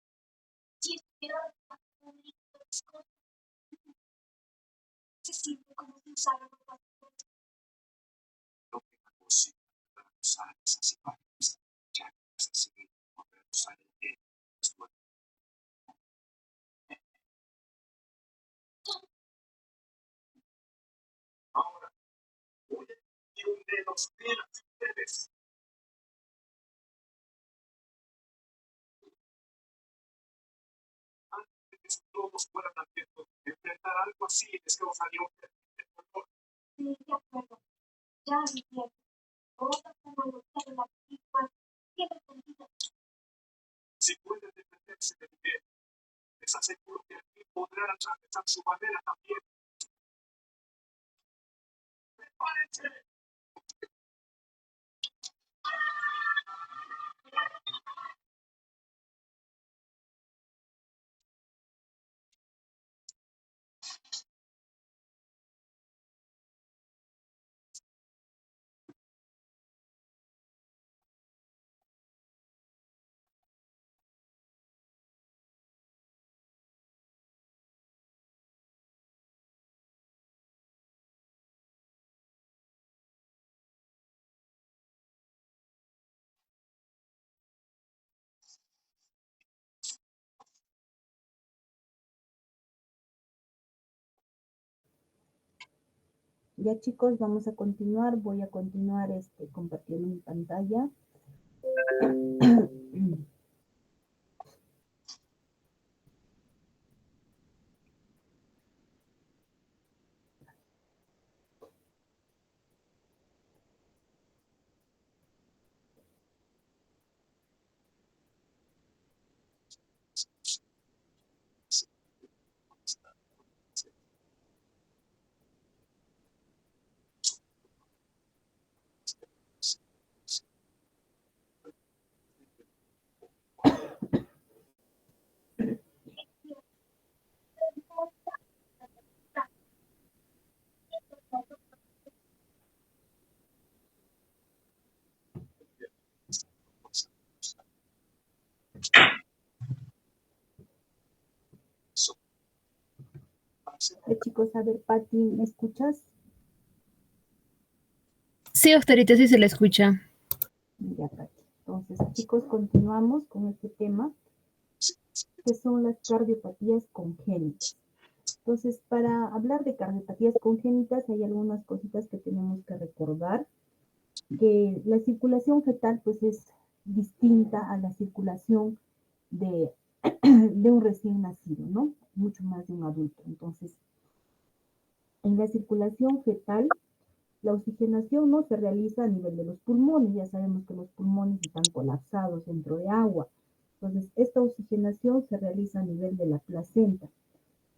si estuviera repasando un libro de las cosas. Se siente como si usara ropa. Lo que la música para usar esas imágenes, ya que las enseguida podrán usar el bien de su vida. Ahora, voy a decir un de los días ustedes. Antes de que sus globos fueran abiertos, enfrentar algo así les causaría un terrible dolor. Sí, de acuerdo. Ya entiendo. Otra tecnología de la película tiene sentido. Si pueden defenderse de nivel, les aseguro que aquí podrán atravesar su barrera también. ¡Prepárense! Ya chicos, vamos a continuar. Voy a continuar compartiendo mi pantalla. Chicos, a ver, Pati, ¿me escuchas? Sí, doctorita, sí se la escucha. Ya, Pati. Entonces, chicos, continuamos con este tema, que son las cardiopatías congénitas. Entonces, para hablar de cardiopatías congénitas, hay algunas cositas que tenemos que recordar, que la circulación fetal, pues, es distinta a la circulación de, de un recién nacido, ¿no? Mucho más de un adulto. Entonces, en la circulación fetal, la oxigenación no se realiza a nivel de los pulmones. Ya sabemos que los pulmones están colapsados dentro de agua. Entonces, esta oxigenación se realiza a nivel de la placenta.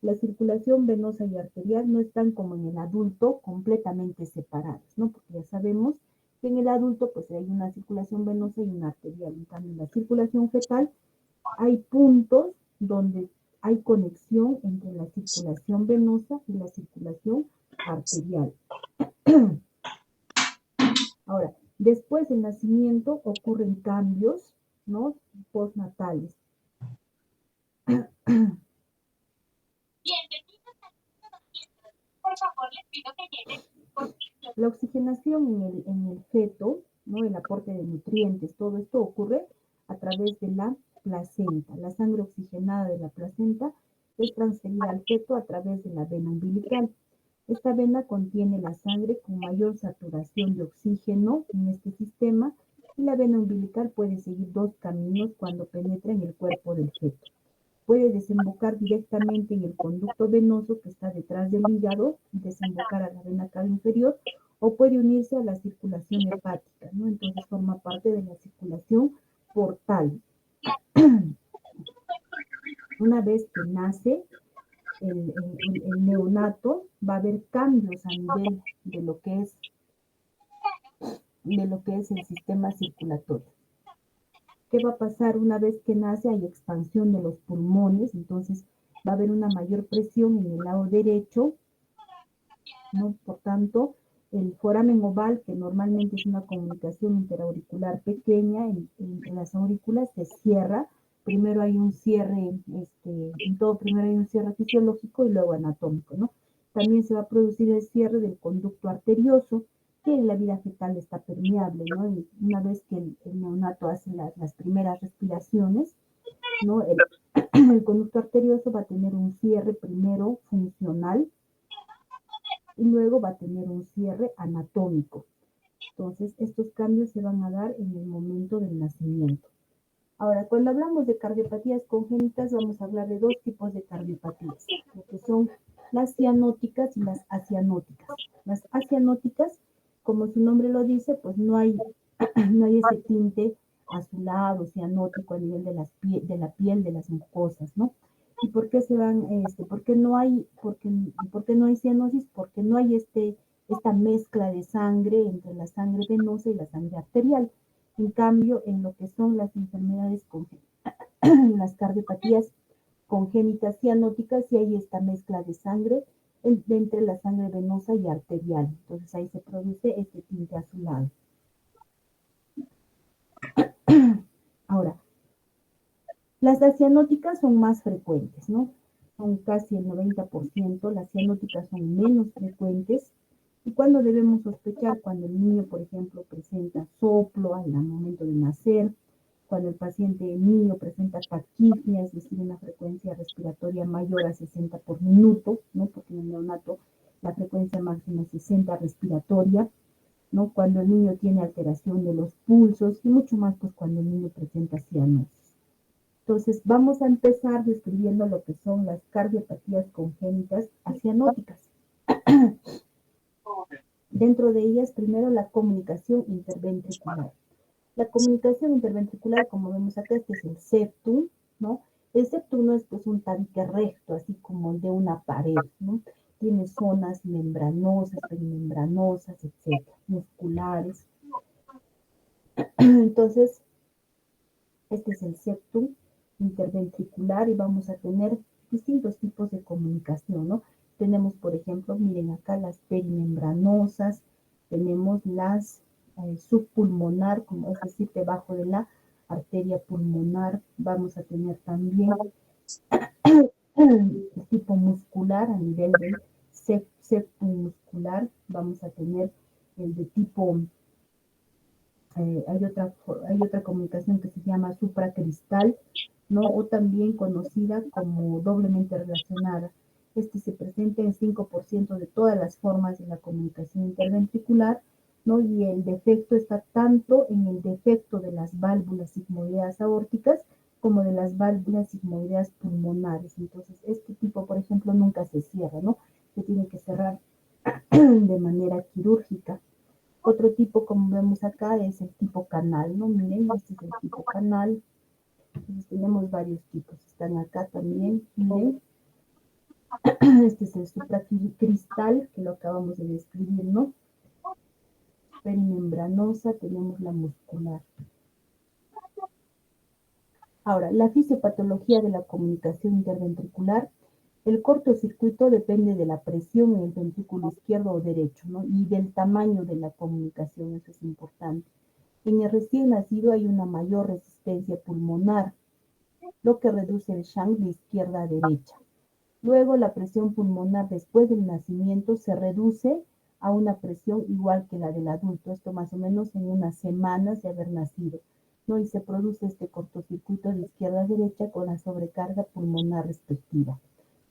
La circulación venosa y arterial no están como en el adulto completamente separadas, ¿no? Porque ya sabemos que en el adulto pues hay una circulación venosa y una arterial. En cambio, en la circulación fetal hay puntos donde hay conexión entre la circulación venosa y la circulación arterial. Ahora, después del nacimiento ocurren cambios, ¿no? Postnatales. Bienvenidos al mundo 200. Por favor, les pido que llenen por La oxigenación en el feto, ¿no? El aporte de nutrientes, todo esto ocurre a través de la placenta. La sangre oxigenada de la placenta es transferida al feto a través de la vena umbilical. Esta vena contiene la sangre con mayor saturación de oxígeno en este sistema y la vena umbilical puede seguir dos caminos cuando penetra en el cuerpo del feto. Puede desembocar directamente en el conducto venoso que está detrás del hígado y desembocar a la vena cava inferior, o puede unirse a la circulación hepática, ¿no? Entonces forma parte de la circulación portal. Una vez que nace el neonato, va a haber cambios a nivel de lo que es el sistema circulatorio. ¿Qué va a pasar una vez que nace? Hay expansión de los pulmones, entonces va a haber una mayor presión en el lado derecho, ¿no? Por tanto, el foramen oval, que normalmente es una comunicación interauricular pequeña entre las aurículas, se cierra. Primero hay un cierre, primero hay un cierre fisiológico y luego anatómico, ¿no? También se va a producir el cierre del conducto arterioso, que en la vida fetal está permeable, ¿no? Y una vez que el neonato hace las primeras respiraciones, ¿no? El conducto arterioso va a tener un cierre primero funcional y luego va a tener un cierre anatómico. Entonces, estos cambios se van a dar en el momento del nacimiento. Ahora, cuando hablamos de cardiopatías congénitas, vamos a hablar de dos tipos de cardiopatías, lo que son las cianóticas y las acianóticas. Las acianóticas, como su nombre lo dice, pues no hay ese tinte azulado, cianótico a nivel de la piel, de las mucosas, ¿no? ¿Y por qué por qué no hay cianosis? Porque no hay esta mezcla de sangre entre la sangre venosa y la sangre arterial. En cambio, en lo que son las enfermedades las cardiopatías congénitas cianóticas, sí hay esta mezcla de sangre entre la sangre venosa y arterial. Entonces ahí se produce este tinte azulado. Ahora, las acianóticas son más frecuentes, ¿no? Son casi el 90%, las cianóticas son menos frecuentes. ¿Y cuándo debemos sospechar? Cuando el niño, por ejemplo, presenta soplo al momento de nacer, cuando el niño presenta taquipnia, es decir, una frecuencia respiratoria mayor a 60 por minuto, ¿no? Porque en el neonato la frecuencia máxima es 60 respiratoria, ¿no? Cuando el niño tiene alteración de los pulsos y mucho más, pues cuando el niño presenta cianosis. Entonces, vamos a empezar describiendo lo que son las cardiopatías congénitas acianóticas. Dentro de ellas, primero la comunicación interventricular. La comunicación interventricular, como vemos acá, este es el septum, ¿no? El septum no es pues un tabique recto, así como el de una pared, ¿no? Tiene zonas membranosas, perimembranosas, etcétera, musculares. Entonces, este es el septum interventricular y vamos a tener distintos tipos de comunicación, ¿no? Tenemos, por ejemplo, miren acá las perimembranosas, tenemos las subpulmonar, como es decir, debajo de la arteria pulmonar. Vamos a tener también el tipo muscular a nivel del septum muscular. Vamos a tener el de tipo hay otra comunicación que se llama supracristal, ¿no? O también conocida como doblemente relacionada. Este se presenta en 5% de todas las formas de la comunicación interventricular, ¿no? Y el defecto está tanto en el defecto de las válvulas sigmoideas aórticas como de las válvulas sigmoideas pulmonares. Entonces, este tipo, por ejemplo, nunca se cierra, ¿no? Se tiene que cerrar de manera quirúrgica. Otro tipo, como vemos acá, es el tipo canal, ¿no? Miren, este es el tipo canal. Entonces tenemos varios tipos. Están acá también, miren. Este es el supracristal, que lo acabamos de describir, ¿no? Perimembranosa, tenemos la muscular. Ahora, la fisiopatología de la comunicación interventricular. El cortocircuito depende de la presión en el ventrículo izquierdo o derecho, ¿no? Y del tamaño de la comunicación, eso es importante. En el recién nacido hay una mayor resistencia pulmonar, lo que reduce el shunt de izquierda a derecha. Luego, la presión pulmonar después del nacimiento se reduce a una presión igual que la del adulto, esto más o menos en unas semanas de haber nacido, ¿no? Y se produce este cortocircuito de izquierda a derecha con la sobrecarga pulmonar respectiva.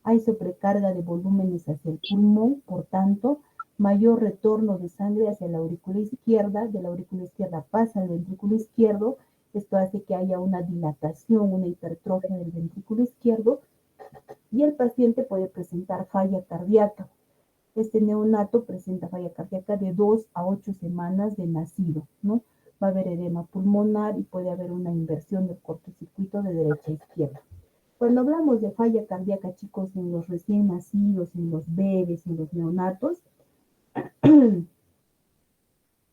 Hay sobrecarga de volúmenes hacia el pulmón, por tanto, mayor retorno de sangre hacia la aurícula izquierda, de la aurícula izquierda pasa al ventrículo izquierdo, esto hace que haya una dilatación, una hipertrofia del ventrículo izquierdo, y el paciente puede presentar falla cardíaca. Este neonato presenta falla cardíaca de 2 a 8 semanas de nacido, ¿no? Va a haber edema pulmonar y puede haber una inversión del cortocircuito de derecha a izquierda. Cuando hablamos de falla cardíaca, chicos, en los recién nacidos, en los bebés, en los neonatos,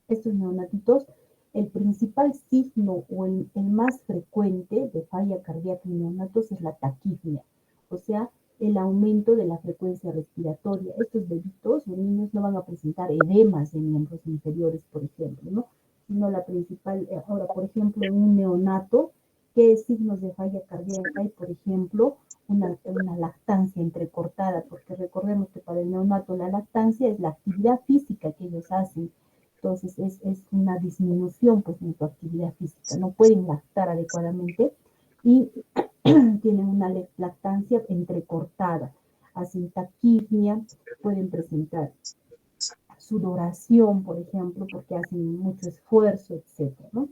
estos neonatitos, el principal signo o el más frecuente de falla cardíaca en neonatos es la taquipnea, o sea, el aumento de la frecuencia respiratoria. Estos bebitos o niños no van a presentar edemas de miembros inferiores, por ejemplo, ¿no? Sino la principal, ahora, por ejemplo, en un neonato, ¿qué signos de falla cardíaca hay? Por ejemplo, una lactancia entrecortada, porque recordemos que para el neonato la lactancia es la actividad física que ellos hacen. Entonces es una disminución pues en su actividad física, no pueden lactar adecuadamente y tienen una lactancia entrecortada, hacen taquipnea, pueden presentar sudoración, por ejemplo, porque hacen mucho esfuerzo, etcétera, ¿no?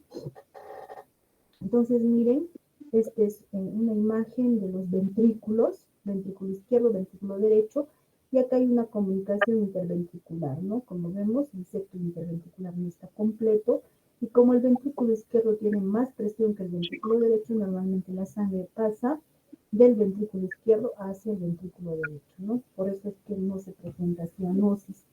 Entonces, miren, esta es una imagen de los ventrículos, ventrículo izquierdo, ventrículo derecho, y acá hay una comunicación interventricular, ¿no? Como vemos, el septo interventricular no está completo, y como el ventrículo izquierdo tiene más presión que el ventrículo derecho, normalmente la sangre pasa del ventrículo izquierdo hacia el ventrículo derecho, ¿no? Por eso es que no se presenta cianosis.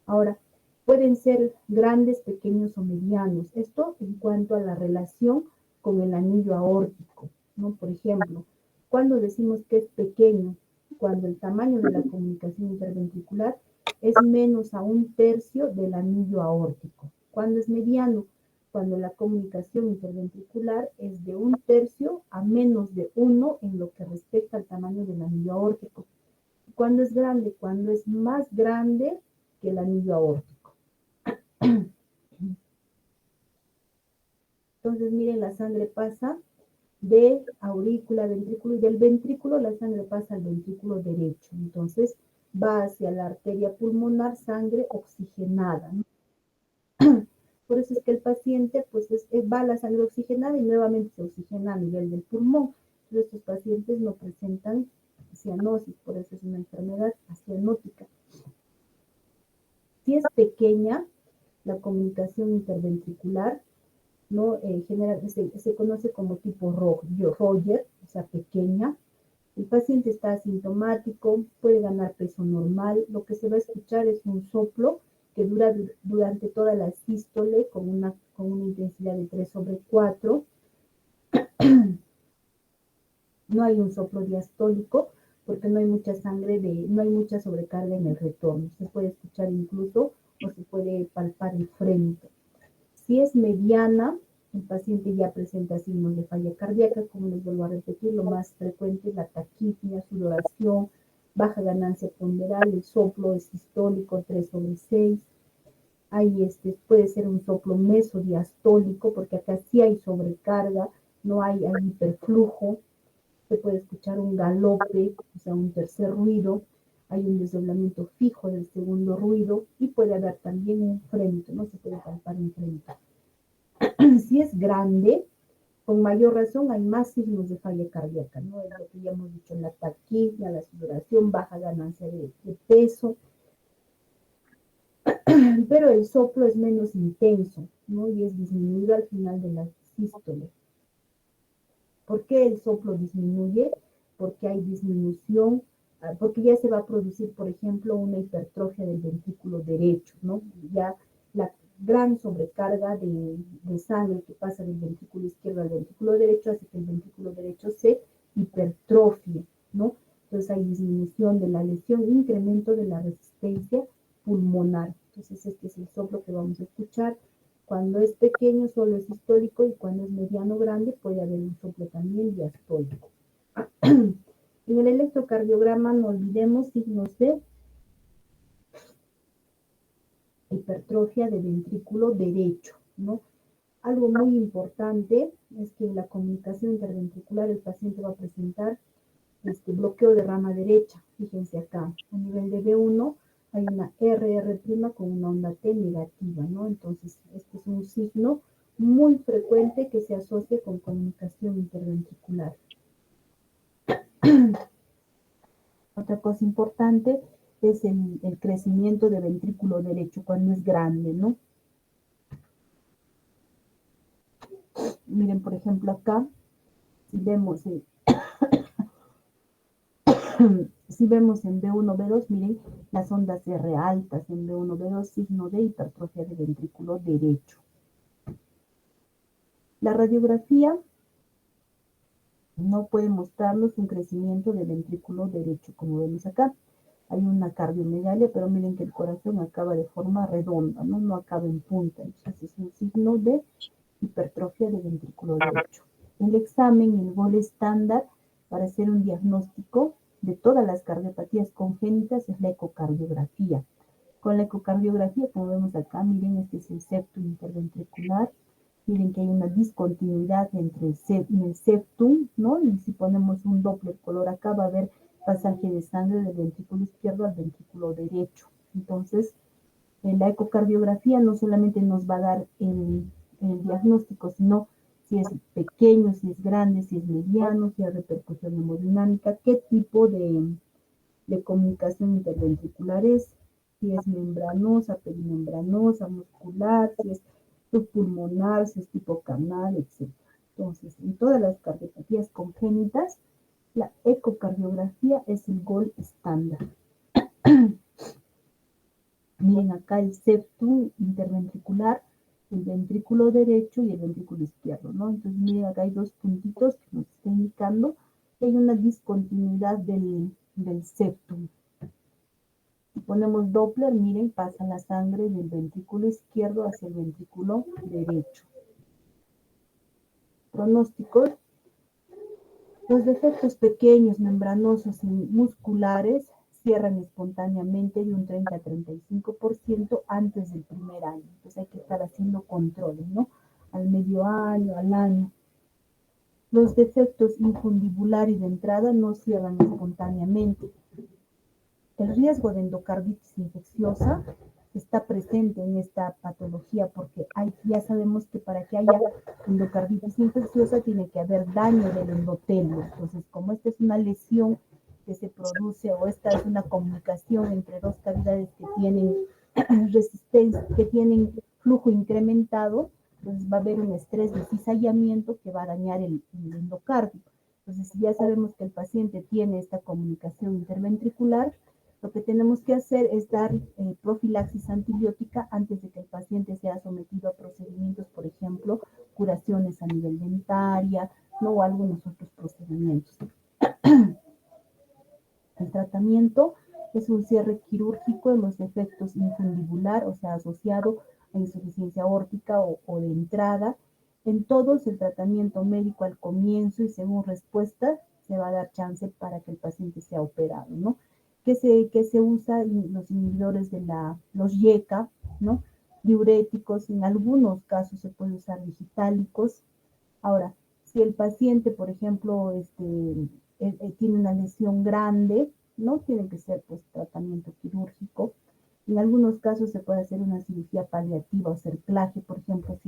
Ahora, pueden ser grandes, pequeños o medianos. Esto en cuanto a la relación con el anillo aórtico, ¿no? Por ejemplo, cuando decimos que es pequeño, cuando el tamaño de la comunicación interventricular es menos a 1/3 del anillo aórtico. Cuando es mediano, cuando la comunicación interventricular es de 1/3 a menos de 1 en lo que respecta al tamaño del anillo aórtico. Cuando es grande, cuando es más grande que el anillo aórtico. Entonces, miren, la sangre pasa de aurícula, ventrículo, y del ventrículo la sangre pasa al ventrículo derecho. Entonces, va hacia la arteria pulmonar sangre oxigenada, ¿no? Por eso es que el paciente, pues, va la sangre oxigenada y nuevamente se oxigena a nivel del pulmón. Entonces, estos pacientes no presentan cianosis, por eso es una enfermedad acianótica. Si es pequeña la comunicación interventricular, ¿no? Se conoce como tipo Roger, o sea, pequeña. El paciente está asintomático, puede ganar peso normal. Lo que se va a escuchar es un soplo que dura durante toda la sístole con una intensidad de 3/4. No hay un soplo diastólico porque no hay mucha no hay mucha sobrecarga en el retorno. Se puede escuchar incluso o se puede palpar el frente. Si es mediana, el paciente ya presenta signos de falla cardíaca, como les vuelvo a repetir, lo más frecuente es la taquipnea, sudoración, baja ganancia ponderal, el soplo es sistólico 3/6. Ahí puede ser un soplo mesodiastólico, porque acá sí hay sobrecarga, no hay hiperflujo. Se puede escuchar un galope, o sea, un tercer ruido, hay un desdoblamiento fijo del segundo ruido y puede haber también un frente, no se puede palpar un frente. Si es grande, con mayor razón hay más signos de falla cardíaca, ¿no? Es lo que ya hemos dicho, la taquipnea, la sudoración, baja ganancia de peso, pero el soplo es menos intenso, ¿no? Y es disminuido al final de la sístole. ¿Por qué el soplo disminuye? Porque hay disminución, porque ya se va a producir, por ejemplo, una hipertrofia del ventrículo derecho, ¿no? Ya gran sobrecarga de sangre que pasa del ventrículo izquierdo al ventrículo derecho hace que el ventrículo derecho se hipertrofie, ¿no? Entonces hay disminución de la lesión, incremento de la resistencia pulmonar. Entonces este es el soplo que vamos a escuchar. Cuando es pequeño solo es sistólico y cuando es mediano grande puede haber un soplo también diastólico. En el electrocardiograma no olvidemos signos de hipertrofia de ventrículo derecho, ¿no? Algo muy importante es que en la comunicación interventricular el paciente va a presentar bloqueo de rama derecha. Fíjense acá, a nivel de B1 hay una RR' con una onda T negativa, ¿no? Entonces, este es un signo muy frecuente que se asocia con comunicación interventricular. Otra cosa importante es el crecimiento de ventrículo derecho cuando es grande, ¿no? Miren, por ejemplo, acá, si vemos si vemos en B1, B2, miren, las ondas R altas en B1, B2, signo de hipertrofia de ventrículo derecho. La radiografía no puede mostrarnos un crecimiento de ventrículo derecho, como vemos acá. Hay una cardiomegalia, pero miren que el corazón acaba de forma redonda, ¿no? No acaba en punta. Entonces es un signo de hipertrofia de ventrículo derecho. El examen, el gol estándar para hacer un diagnóstico de todas las cardiopatías congénitas es la ecocardiografía. Con la ecocardiografía, como vemos acá, miren, este es el septum interventricular. Miren que hay una discontinuidad entre el septum, ¿no? Y si ponemos un Doppler color acá, va a haber pasaje de sangre del ventrículo izquierdo al ventrículo derecho. Entonces, en la ecocardiografía no solamente nos va a dar el diagnóstico, sino si es pequeño, si es grande, si es mediano, si hay repercusión hemodinámica, qué tipo de comunicación interventricular es, si es membranosa, perimembranosa, muscular, si es subpulmonar, si es tipo canal, etc. Entonces, en todas las cardiopatías congénitas, la ecocardiografía es el gol estándar. Miren acá el septum interventricular, el ventrículo derecho y el ventrículo izquierdo, ¿no? Entonces miren acá hay dos puntitos que nos están indicando que hay una discontinuidad del septum. Si ponemos Doppler, miren, pasa la sangre del ventrículo izquierdo hacia el ventrículo derecho. Pronósticos. Los defectos pequeños, membranosos y musculares cierran espontáneamente de un 30 a 35% antes del primer año. Entonces hay que estar haciendo controles, ¿no? Al medio año, al año. Los defectos infundibular y de entrada no cierran espontáneamente. El riesgo de endocarditis infecciosa está presente en esta patología porque ya sabemos que para que haya endocarditis infecciosa tiene que haber daño del endotelio. Entonces, como esta es una lesión que se produce o esta es una comunicación entre dos cavidades que tienen resistencia, que tienen flujo incrementado, entonces va a haber un estrés de cizallamiento que va a dañar el endocardio. Entonces, si ya sabemos que el paciente tiene esta comunicación interventricular, lo que tenemos que hacer es dar profilaxis antibiótica antes de que el paciente sea sometido a procedimientos, por ejemplo, curaciones a nivel dentaria, ¿no? O algunos otros procedimientos. El tratamiento es un cierre quirúrgico en los defectos infundibular, o sea, asociado a insuficiencia aórtica o de entrada. En todos, el tratamiento médico al comienzo y según respuesta se va a dar chance para que el paciente sea operado, ¿no? Que se usa los inhibidores de los YECA, ¿no? Diuréticos, en algunos casos se puede usar digitálicos. Ahora, si el paciente, por ejemplo, tiene una lesión grande, no tiene que ser pues tratamiento quirúrgico. En algunos casos se puede hacer una cirugía paliativa o cerclaje, por ejemplo,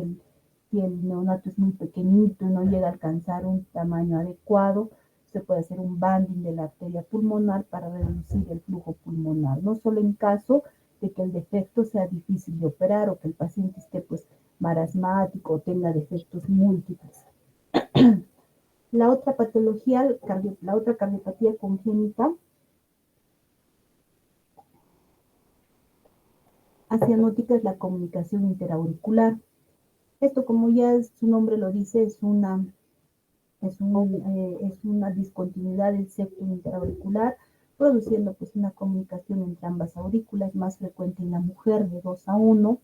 si el neonato es muy pequeñito y no llega a alcanzar un tamaño adecuado, se puede hacer un banding de la arteria pulmonar para reducir el flujo pulmonar, no solo en caso de que el defecto sea difícil de operar o que el paciente esté pues marasmático o tenga defectos múltiples. La otra patología, la otra cardiopatía congénita, cianótica es la comunicación interauricular. Esto, como ya su nombre lo dice, es una discontinuidad del septum interauricular, produciendo pues una comunicación entre ambas aurículas, más frecuente en la mujer de 2-1.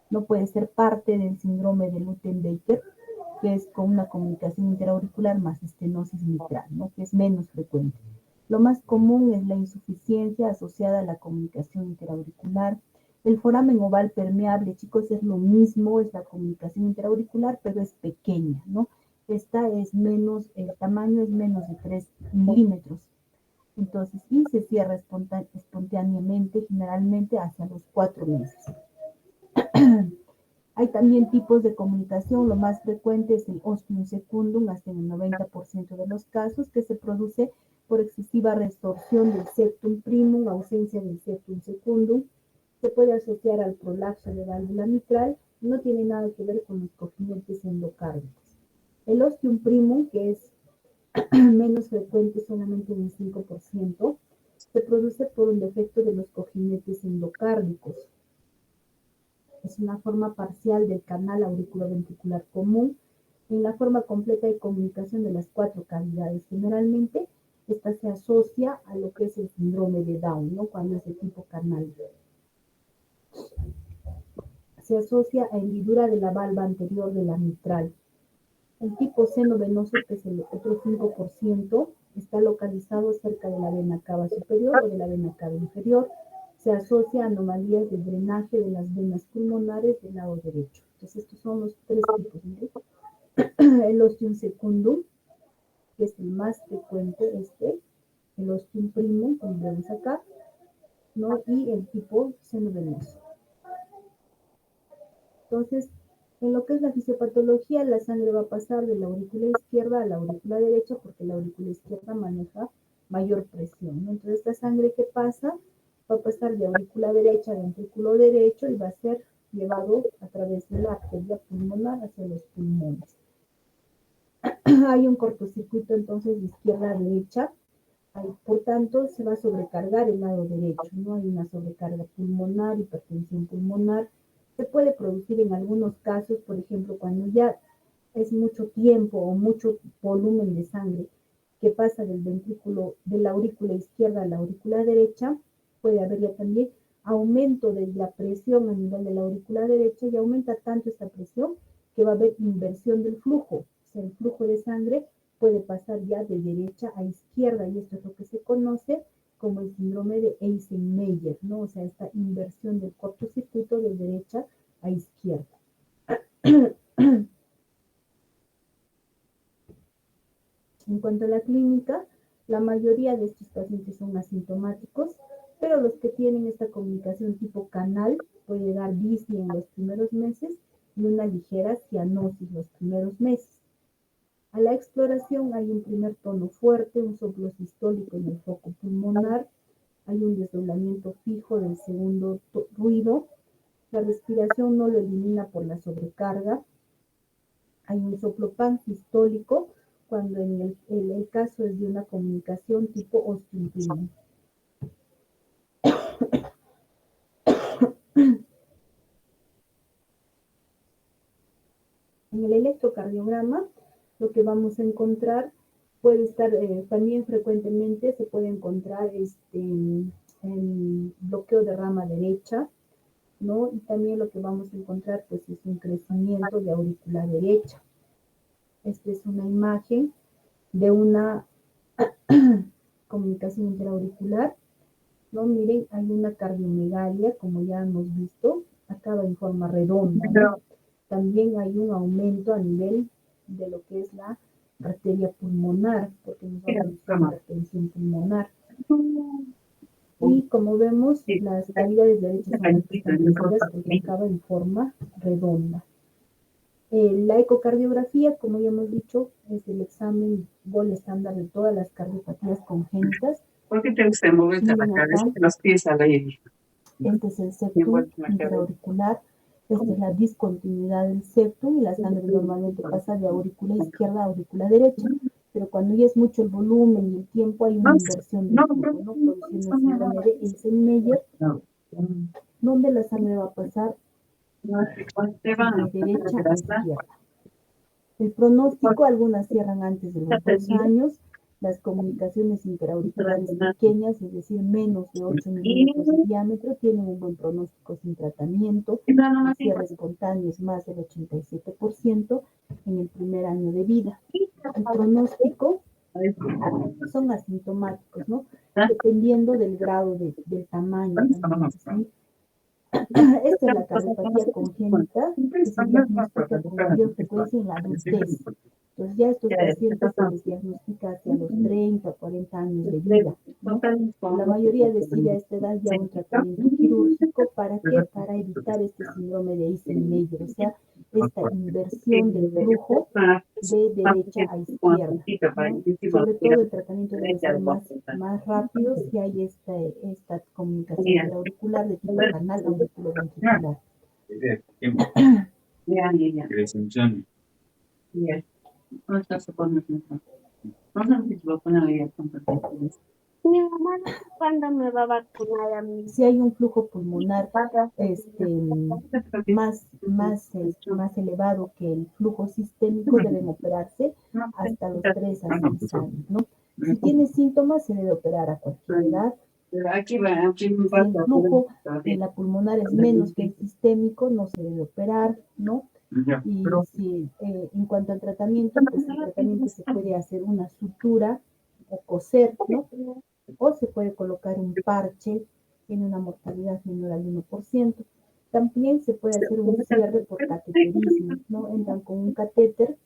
No puede ser parte del síndrome de Lutten-Baker, que es con una comunicación interauricular más estenosis mitral, ¿no? Que es menos frecuente. Lo más común es la insuficiencia asociada a la comunicación interauricular. El foramen oval permeable, chicos, es lo mismo, es la comunicación interauricular, pero es pequeña, ¿no? Esta es menos, el tamaño es menos de 3 milímetros. Entonces, y se cierra espontáneamente, generalmente hacia los 4 meses. Hay también tipos de comunicación, lo más frecuente es el ostium secundum, hasta en el 90% de los casos, que se produce por excesiva resorción del septum primum, ausencia del septum secundum. Se puede asociar al prolapso de válvula mitral, no tiene nada que ver con los cojinentes endocárdicos. El ostium primum, que es menos frecuente, solamente un 5%, se produce por un defecto de los cojinetes endocárdicos. Es una forma parcial del canal auriculoventricular común. En la forma completa de comunicación de las 4 cavidades. Generalmente, esta se asocia a lo que es el síndrome de Down, ¿no? Cuando es de tipo canal. Se asocia a hendidura de la valva anterior de la mitral. El tipo seno venoso, que es el otro 5%, está localizado cerca de la vena cava superior o de la vena cava inferior. Se asocia a anomalías de drenaje de las venas pulmonares del lado derecho. Entonces, estos son los 3 tipos, ¿no? El ostium secundum, que es el más frecuente, el ostium primum, como vemos acá, ¿no? Y el tipo seno venoso. Entonces, en lo que es la fisiopatología, la sangre va a pasar de la aurícula izquierda a la aurícula derecha, porque la aurícula izquierda maneja mayor presión, ¿no? Entonces, esta sangre que pasa va a pasar de aurícula derecha a ventrículo derecho y va a ser llevado a través de la arteria pulmonar hacia los pulmones. Hay un cortocircuito entonces de izquierda a derecha, por tanto se va a sobrecargar el lado derecho, ¿no? Hay una sobrecarga pulmonar, hipertensión pulmonar. Se puede producir en algunos casos, por ejemplo, cuando ya es mucho tiempo o mucho volumen de sangre que pasa del ventrículo, de la aurícula izquierda a la aurícula derecha, puede haber ya también aumento de la presión a nivel de la aurícula derecha, y aumenta tanto esta presión que va a haber inversión del flujo. O sea, el flujo de sangre puede pasar ya de derecha a izquierda, y esto es lo que se conoce como el síndrome de Eisenmenger, ¿no? O sea, esta inversión del cortocircuito de derecha a izquierda. En cuanto a la clínica, la mayoría de estos pacientes son asintomáticos, pero los que tienen esta comunicación tipo canal puede dar disnea en los primeros meses y una ligera cianosis los primeros meses. A la exploración hay un primer tono fuerte, un soplo sistólico en el foco pulmonar, hay un desdoblamiento fijo del segundo ruido, la respiración no lo elimina por la sobrecarga, hay un soplo pansistólico cuando en el caso es de una comunicación tipo ostium primum. En el electrocardiograma, lo que vamos a encontrar puede estar también frecuentemente, se puede encontrar en bloqueo de rama derecha, ¿no? Y también lo que vamos a encontrar pues es un crecimiento de aurícula derecha. Esta es una imagen de una comunicación interauricular, ¿no? Miren, hay una cardiomegalia, como ya hemos visto, acaba en forma redonda, ¿no? También hay un aumento a nivel de lo que es la arteria pulmonar, porque nos va a producir hipertensión pulmonar. Y como vemos, las cavidades derechas están crecidas porque acaba en forma redonda. La ecocardiografía, como ya hemos dicho, es el examen gold estándar de todas las cardiopatías congénitas. ¿Por qué te gusta moverte la cabeza y los pies al aire? Este es el septum interauricular, esta es la discontinuidad del septum, y la sangre normalmente pasa de aurícula izquierda a aurícula derecha, pero cuando ya es mucho el volumen y el tiempo, hay una inversión del flujo, ¿no? Produciendo el síndrome de Eisenmenger. ¿Dónde la sangre va a pasar? Te van De a derecha a izquierda. El pronóstico, algunas cierran antes de los 2 años, las comunicaciones interauriculares pequeñas, es decir, menos de 8 milímetros de diámetro, tienen un buen pronóstico sin tratamiento. El cierre espontáneo es más del 87% en el primer año de vida. El pronóstico son asintomáticos, ¿no? Dependiendo del grado del tamaño también, ¿sí? Esta es la cardiopatía congénita que se diagnostica con mayor frecuencia en la adultez. Entonces ya estos pacientes se les diagnostica hacia los 30 o 40 años de vida, ¿no? La mayoría decide a esta edad ya un tratamiento quirúrgico. ¿Para qué? Para evitar este síndrome de Eisenmenger, o sea, esta inversión del flujo de derecha a izquierda, ¿no? Sobre todo el tratamiento debe ser más rápido si hay esta comunicación interauricular de tipo canal auriculoventricular. Que les funcione. No está suponiendo. No sé si lo ponen ahí a compartir. Mi mamá no sé cuándo me va a vacunar a mí. Si hay un flujo pulmonar más elevado que el flujo sistémico, deben operarse hasta los 3 a 6 años, ¿no? Si tiene síntomas, se debe operar a cualquier edad. Aquí va, aquí Si el flujo de la pulmonar es menos que el sistémico, no se debe operar, ¿no? Ya, Y pero si en cuanto al tratamiento, pues el tratamiento se puede hacer una sutura o coser, ¿no? O se puede colocar un parche, tiene una mortalidad menor al 1%. También se puede hacer un cierre por cateterismo, ¿no? Entran con un catéter,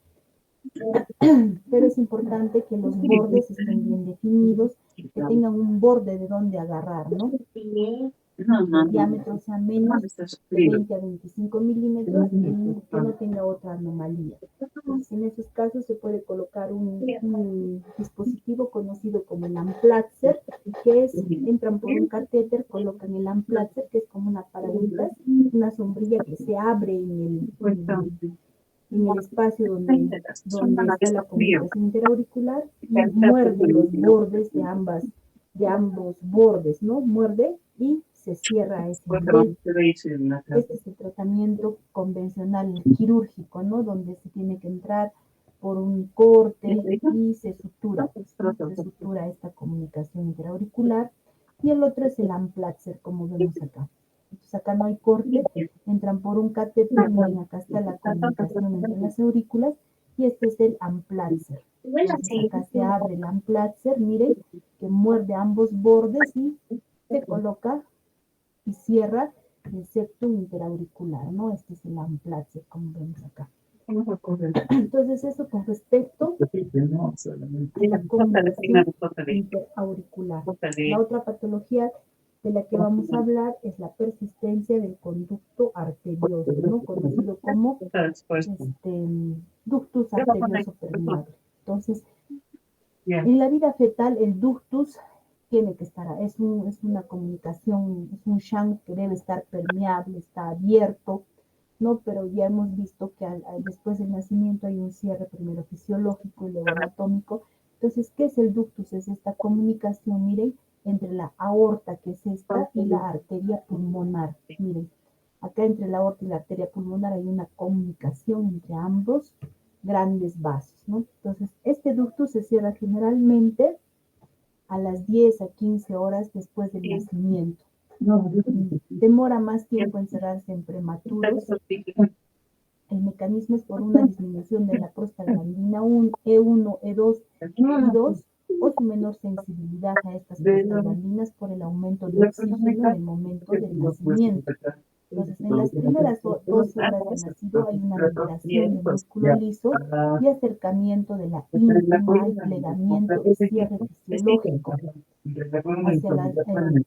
pero es importante que los bordes estén bien definidos, que tengan un borde de donde agarrar, ¿no? El diámetro sea menos de 20 a 25 milímetros, que no tenga otra anomalía. Entonces, en esos casos se puede colocar un dispositivo conocido como el Amplatzer, que es, entran por un catéter, colocan el Amplatzer, que es como una paraguitas, una sombrilla que se abre en el espacio donde está la comunicación interauricular y muerde los bordes de ambos bordes, ¿no? Muerde y se cierra ese nivel. Este es el tratamiento convencional quirúrgico, ¿no? Donde se tiene que entrar por un corte y se sutura esta comunicación interauricular. Y el otro es el Amplatzer, como vemos acá. Entonces acá no hay corte, entran por un catéter, miren, acá está la comunicación entre las aurículas y este es el Amplatzer. Entonces acá se abre el Amplatzer, miren, que muerde ambos bordes y se coloca y cierra el septum interauricular, ¿no? Este es el Amplatzer, como vemos acá. Entonces eso con respecto a la comunicación interauricular. La otra patología de la que vamos a hablar es la persistencia del conducto arterioso, ¿no? Conocido como ductus arterioso permeable. Entonces, en la vida fetal, el ductus tiene que estar, es una comunicación, es un shunt que debe estar permeable, está abierto, ¿no? Pero ya hemos visto que después del nacimiento hay un cierre primero fisiológico y luego anatómico. Entonces, ¿qué es el ductus? Es esta comunicación, miren, entre la aorta, que es esta, y la arteria pulmonar. Miren, acá entre la aorta y la arteria pulmonar hay una comunicación entre ambos grandes vasos, ¿no? Entonces, este ductus se cierra generalmente a las 10 a 15 horas después del nacimiento. Demora más tiempo en cerrarse en prematuros. El mecanismo es por una disminución de la prostaglandina E1, E2 y 2 o su menor sensibilidad a estas prostaglandinas por el aumento de oxígeno en el momento del nacimiento. Entonces, en las primeras 12 horas de nacido hay una liberación de músculo liso y acercamiento de la íntima y plegamiento y cierre fisiológico.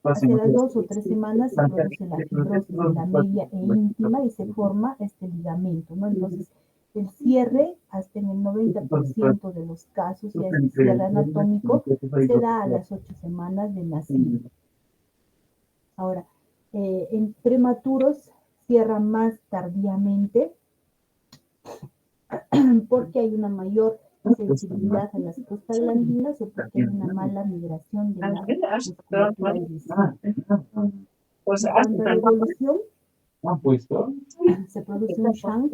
Hacia las 2 o 3 semanas se produce la fibrosis de la media e íntima y se forma este ligamento, ¿no? Entonces, el cierre, hasta en el 90% de los casos, ya este cierre anatómico, se da a las 8 semanas de nacido. Ahora, en prematuros cierra más tardíamente porque hay una mayor sensibilidad a las prostaglandinas o porque hay una mala migración de la musculatura irisal. Pues En cuanto a la evolución, ¿Han puesto? se produce un shunt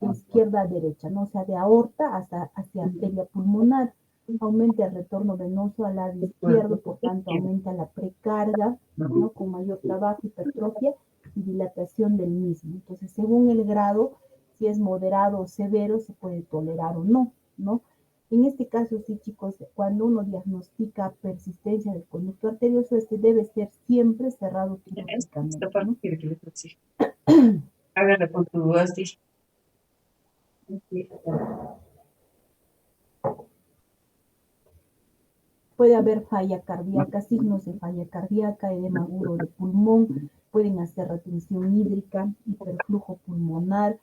de izquierda a derecha, ¿no? O sea, de aorta hacia arteria pulmonar. Aumenta el retorno venoso al lado izquierdo, por tanto aumenta la precarga, ¿no? Con mayor trabajo, hipertrofia y dilatación del mismo. Entonces, según el grado, si es moderado o severo, se puede tolerar o no, ¿no? En este caso, sí, chicos, cuando uno diagnostica persistencia del conducto arterioso, este debe ser siempre cerrado quirúrgicamente, Esta parte ¿no? quiere que le así. Hágale con tu así. Puede haber falla cardíaca, signos de falla cardíaca, edema agudo de pulmón, pueden hacer retención hídrica, hiperflujo pulmonar,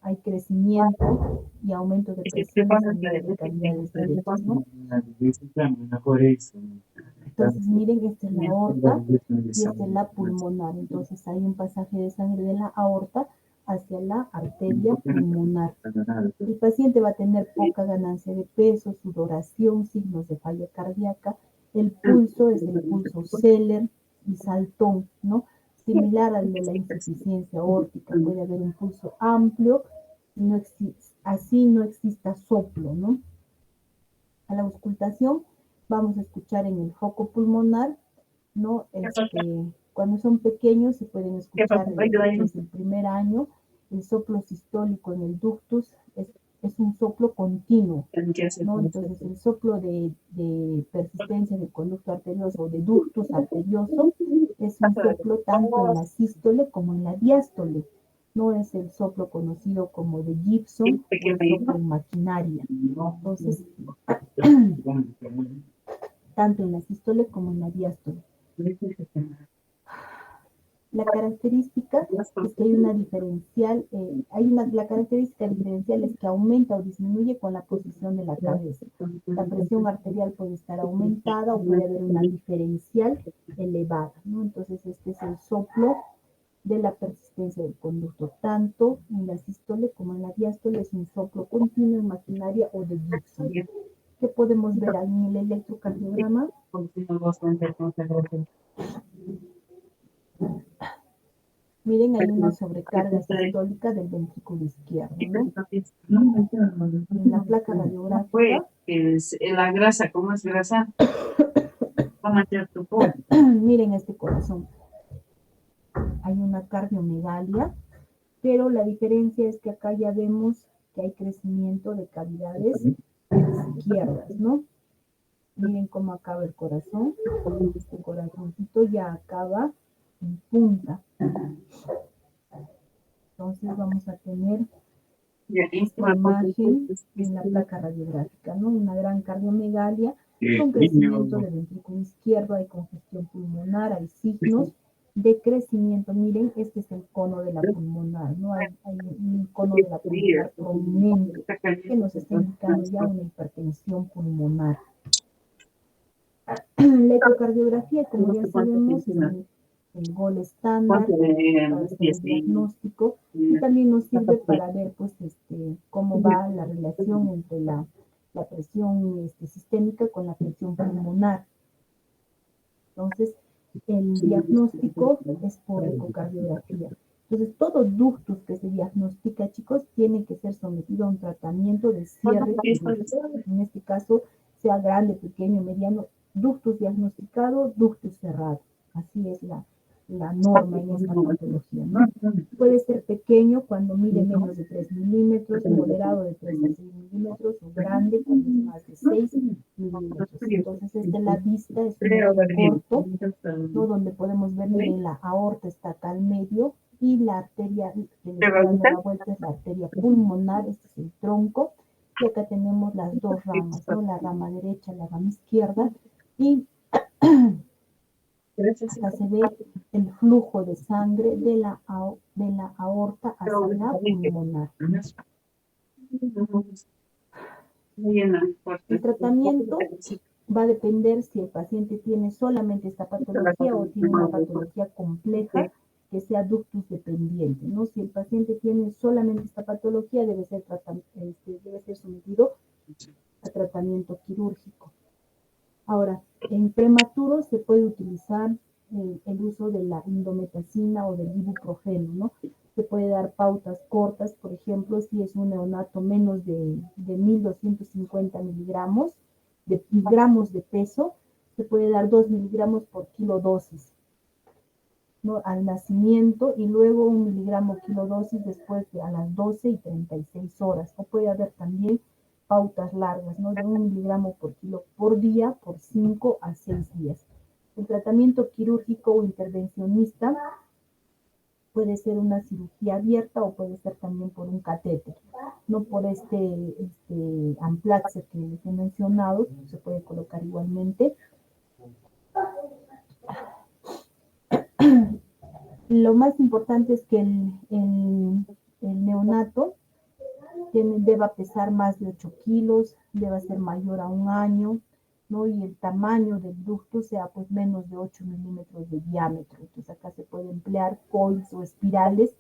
hay crecimiento y aumento de presiones a nivel de cavidades derechas, ¿no? Entonces, miren, esta es la aorta y esta es la pulmonar. Entonces, hay un pasaje de sangre de la aorta hacia la arteria pulmonar. El paciente va a tener poca ganancia de peso, sudoración, signos de falla cardíaca. El pulso es el pulso Zeller y saltón, ¿no? Similar al de la insuficiencia aórtica. Puede haber un pulso amplio, así no exista soplo, ¿no? A la auscultación vamos a escuchar en el foco pulmonar, ¿no? Cuando son pequeños se pueden escuchar desde el primer año. El soplo sistólico en el ductus es un soplo continuo, ¿no? Entonces el soplo de persistencia del conducto arterioso o de ductus arterioso es un soplo tanto en la sístole como en la diástole. No es el soplo conocido como de Gibson o el soplo en maquinaria. Entonces, tanto en la sístole como en la diástole. La característica es que hay una diferencial, la característica diferencial es que aumenta o disminuye con la posición de la cabeza. La presión arterial puede estar aumentada o puede haber una diferencial elevada, ¿no? Entonces este es el soplo de la persistencia del conducto, tanto en la sístole como en la diástole es un soplo continuo en maquinaria o de Gibson. ¿Qué podemos ver ahí en el electrocardiograma? Miren, hay una sobrecarga sistólica del ventrículo izquierdo, ¿no? En la placa radiográfica, Es la grasa, ¿cómo es grasa? Vamos a echar tu pollo. miren este corazón. Hay una cardiomegalia, pero la diferencia es que acá ya vemos que hay crecimiento de cavidades izquierdas, ¿no? Miren cómo acaba el corazón. Este corazoncito ya acaba en punta. Entonces vamos a tener esta imagen en la placa radiográfica, ¿no? Una gran cardiomegalia con crecimiento del ventrículo izquierdo, hay congestión pulmonar, hay signos de crecimiento. Miren, este es el cono de la pulmonar, ¿no? Hay un cono de la pulmonar prominente que nos está indicando ya una hipertensión pulmonar. La ecocardiografía, como ya sabemos, es el gol estándar para hacer el diagnóstico y también nos sirve para ver pues, cómo va la relación entre la presión sistémica con la presión pulmonar. Entonces, el diagnóstico es por ecocardiografía. Entonces, todo ductus que se diagnostica, chicos, tiene que ser sometido a un tratamiento de cierre quirúrgico. En este caso, sea grande, pequeño, mediano, ductus diagnosticado, ductus cerrado. Así es la norma en esta patología, ¿no? Puede ser pequeño cuando mide menos de 3 milímetros, moderado de 3 a 6 milímetros, o grande cuando es más de 6 milímetros. Entonces, esta es la vista, es un corto, ¿no? Donde podemos ver, miren, la aorta está acá al medio y la arteria que le está dando la vuelta es la arteria pulmonar, este es el tronco, y acá tenemos las dos ramas, ¿no? La rama derecha, la rama izquierda, y acá se ve el flujo de sangre de la aorta hacia la pulmonar. El tratamiento va a depender si el paciente tiene solamente esta patología o tiene una patología compleja que sea ductus dependiente, ¿no? Si el paciente tiene solamente esta patología, debe ser sometido a tratamiento quirúrgico. Ahora, en prematuro se puede utilizar el uso de la indometacina o del ibuprofeno, ¿no? Se puede dar pautas cortas, por ejemplo, si es un neonato menos de 1250 gramos de peso, se puede dar 2 miligramos por kilo dosis, ¿no? Al nacimiento, y luego 1 miligramo kilo dosis después de a las 12 y 36 horas. O puede haber también pautas largas, ¿no? De 1 miligramo por kilo por día por 5 a 6 días. El tratamiento quirúrgico o intervencionista puede ser una cirugía abierta o puede ser también por un catéter, no por este Amplaxer que les he mencionado, se puede colocar igualmente. Lo más importante es que el neonato deba pesar más de 8 kilos, deba ser mayor a 1 año, ¿no? Y el tamaño del ducto sea pues menos de 8 milímetros de diámetro. Entonces acá se puede emplear coils o espirales,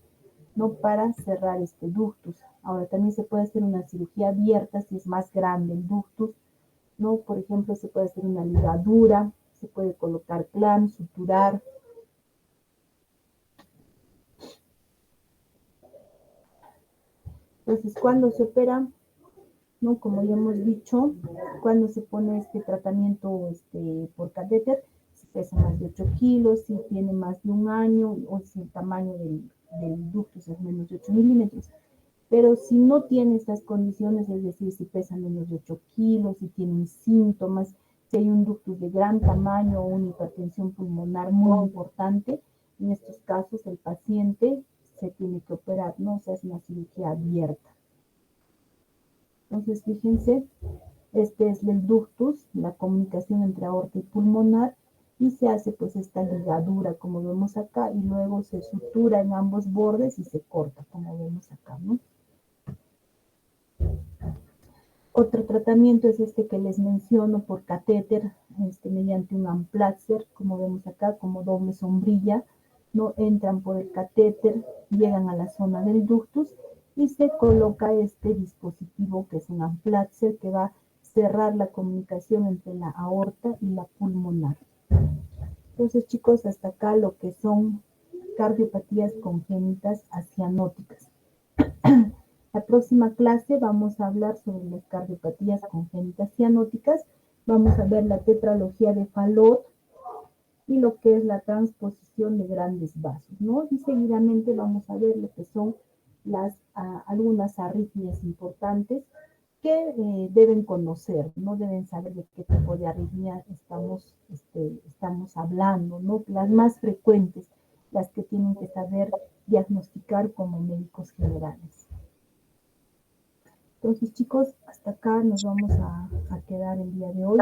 ¿no? Para cerrar este ductus. Ahora también se puede hacer una cirugía abierta si es más grande el ductus, ¿no? Por ejemplo, se puede hacer una ligadura, se puede colocar clamp, suturar. Entonces, cuando se opera, ¿no? Como ya hemos dicho, cuando se pone este tratamiento por catéter, si pesa más de 8 kilos, si tiene más de 1 año o si el tamaño del ductus es menos de 8 milímetros. Pero si no tiene estas condiciones, es decir, si pesa menos de 8 kilos, si tienen síntomas, si hay un ductus de gran tamaño o una hipertensión pulmonar muy importante, en estos casos el paciente se tiene que operar, ¿no? O sea, es una cirugía abierta. Entonces, fíjense, este es el ductus, la comunicación entre aorta y pulmonar, y se hace pues esta ligadura, como vemos acá, y luego se sutura en ambos bordes y se corta, como vemos acá, ¿no? Otro tratamiento es este que les menciono por catéter, mediante un Amplaxer, como vemos acá, como doble sombrilla, ¿no? Entran por el catéter, llegan a la zona del ductus y se coloca este dispositivo que es un Amplaxer que va a cerrar la comunicación entre la aorta y la pulmonar. Entonces, chicos, hasta acá lo que son cardiopatías congénitas acianóticas. La próxima clase vamos a hablar sobre las cardiopatías congénitas cianóticas. Vamos a ver la tetralogía de Fallot y lo que es la transposición de grandes vasos, ¿no? Y seguidamente vamos a ver lo que son algunas arritmias importantes que deben conocer, ¿no? Deben saber de qué tipo de arritmia estamos hablando, ¿no? Las más frecuentes, las que tienen que saber diagnosticar como médicos generales. Entonces, chicos, hasta acá nos vamos a quedar el día de hoy.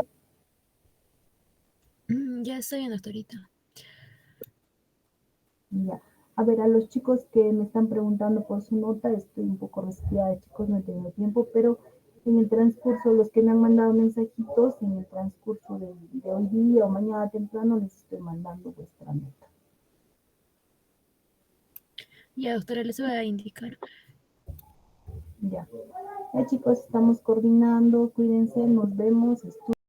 Ya estoy bien, doctorita. Ya. A ver, a los chicos que me están preguntando por su nota, estoy un poco resfriada, chicos, no he tenido tiempo, pero en el transcurso, los que me han mandado mensajitos, en el transcurso de hoy día o mañana temprano, les estoy mandando vuestra nota. Ya, doctora, les voy a indicar. Ya. Ya, chicos, estamos coordinando, cuídense, nos vemos.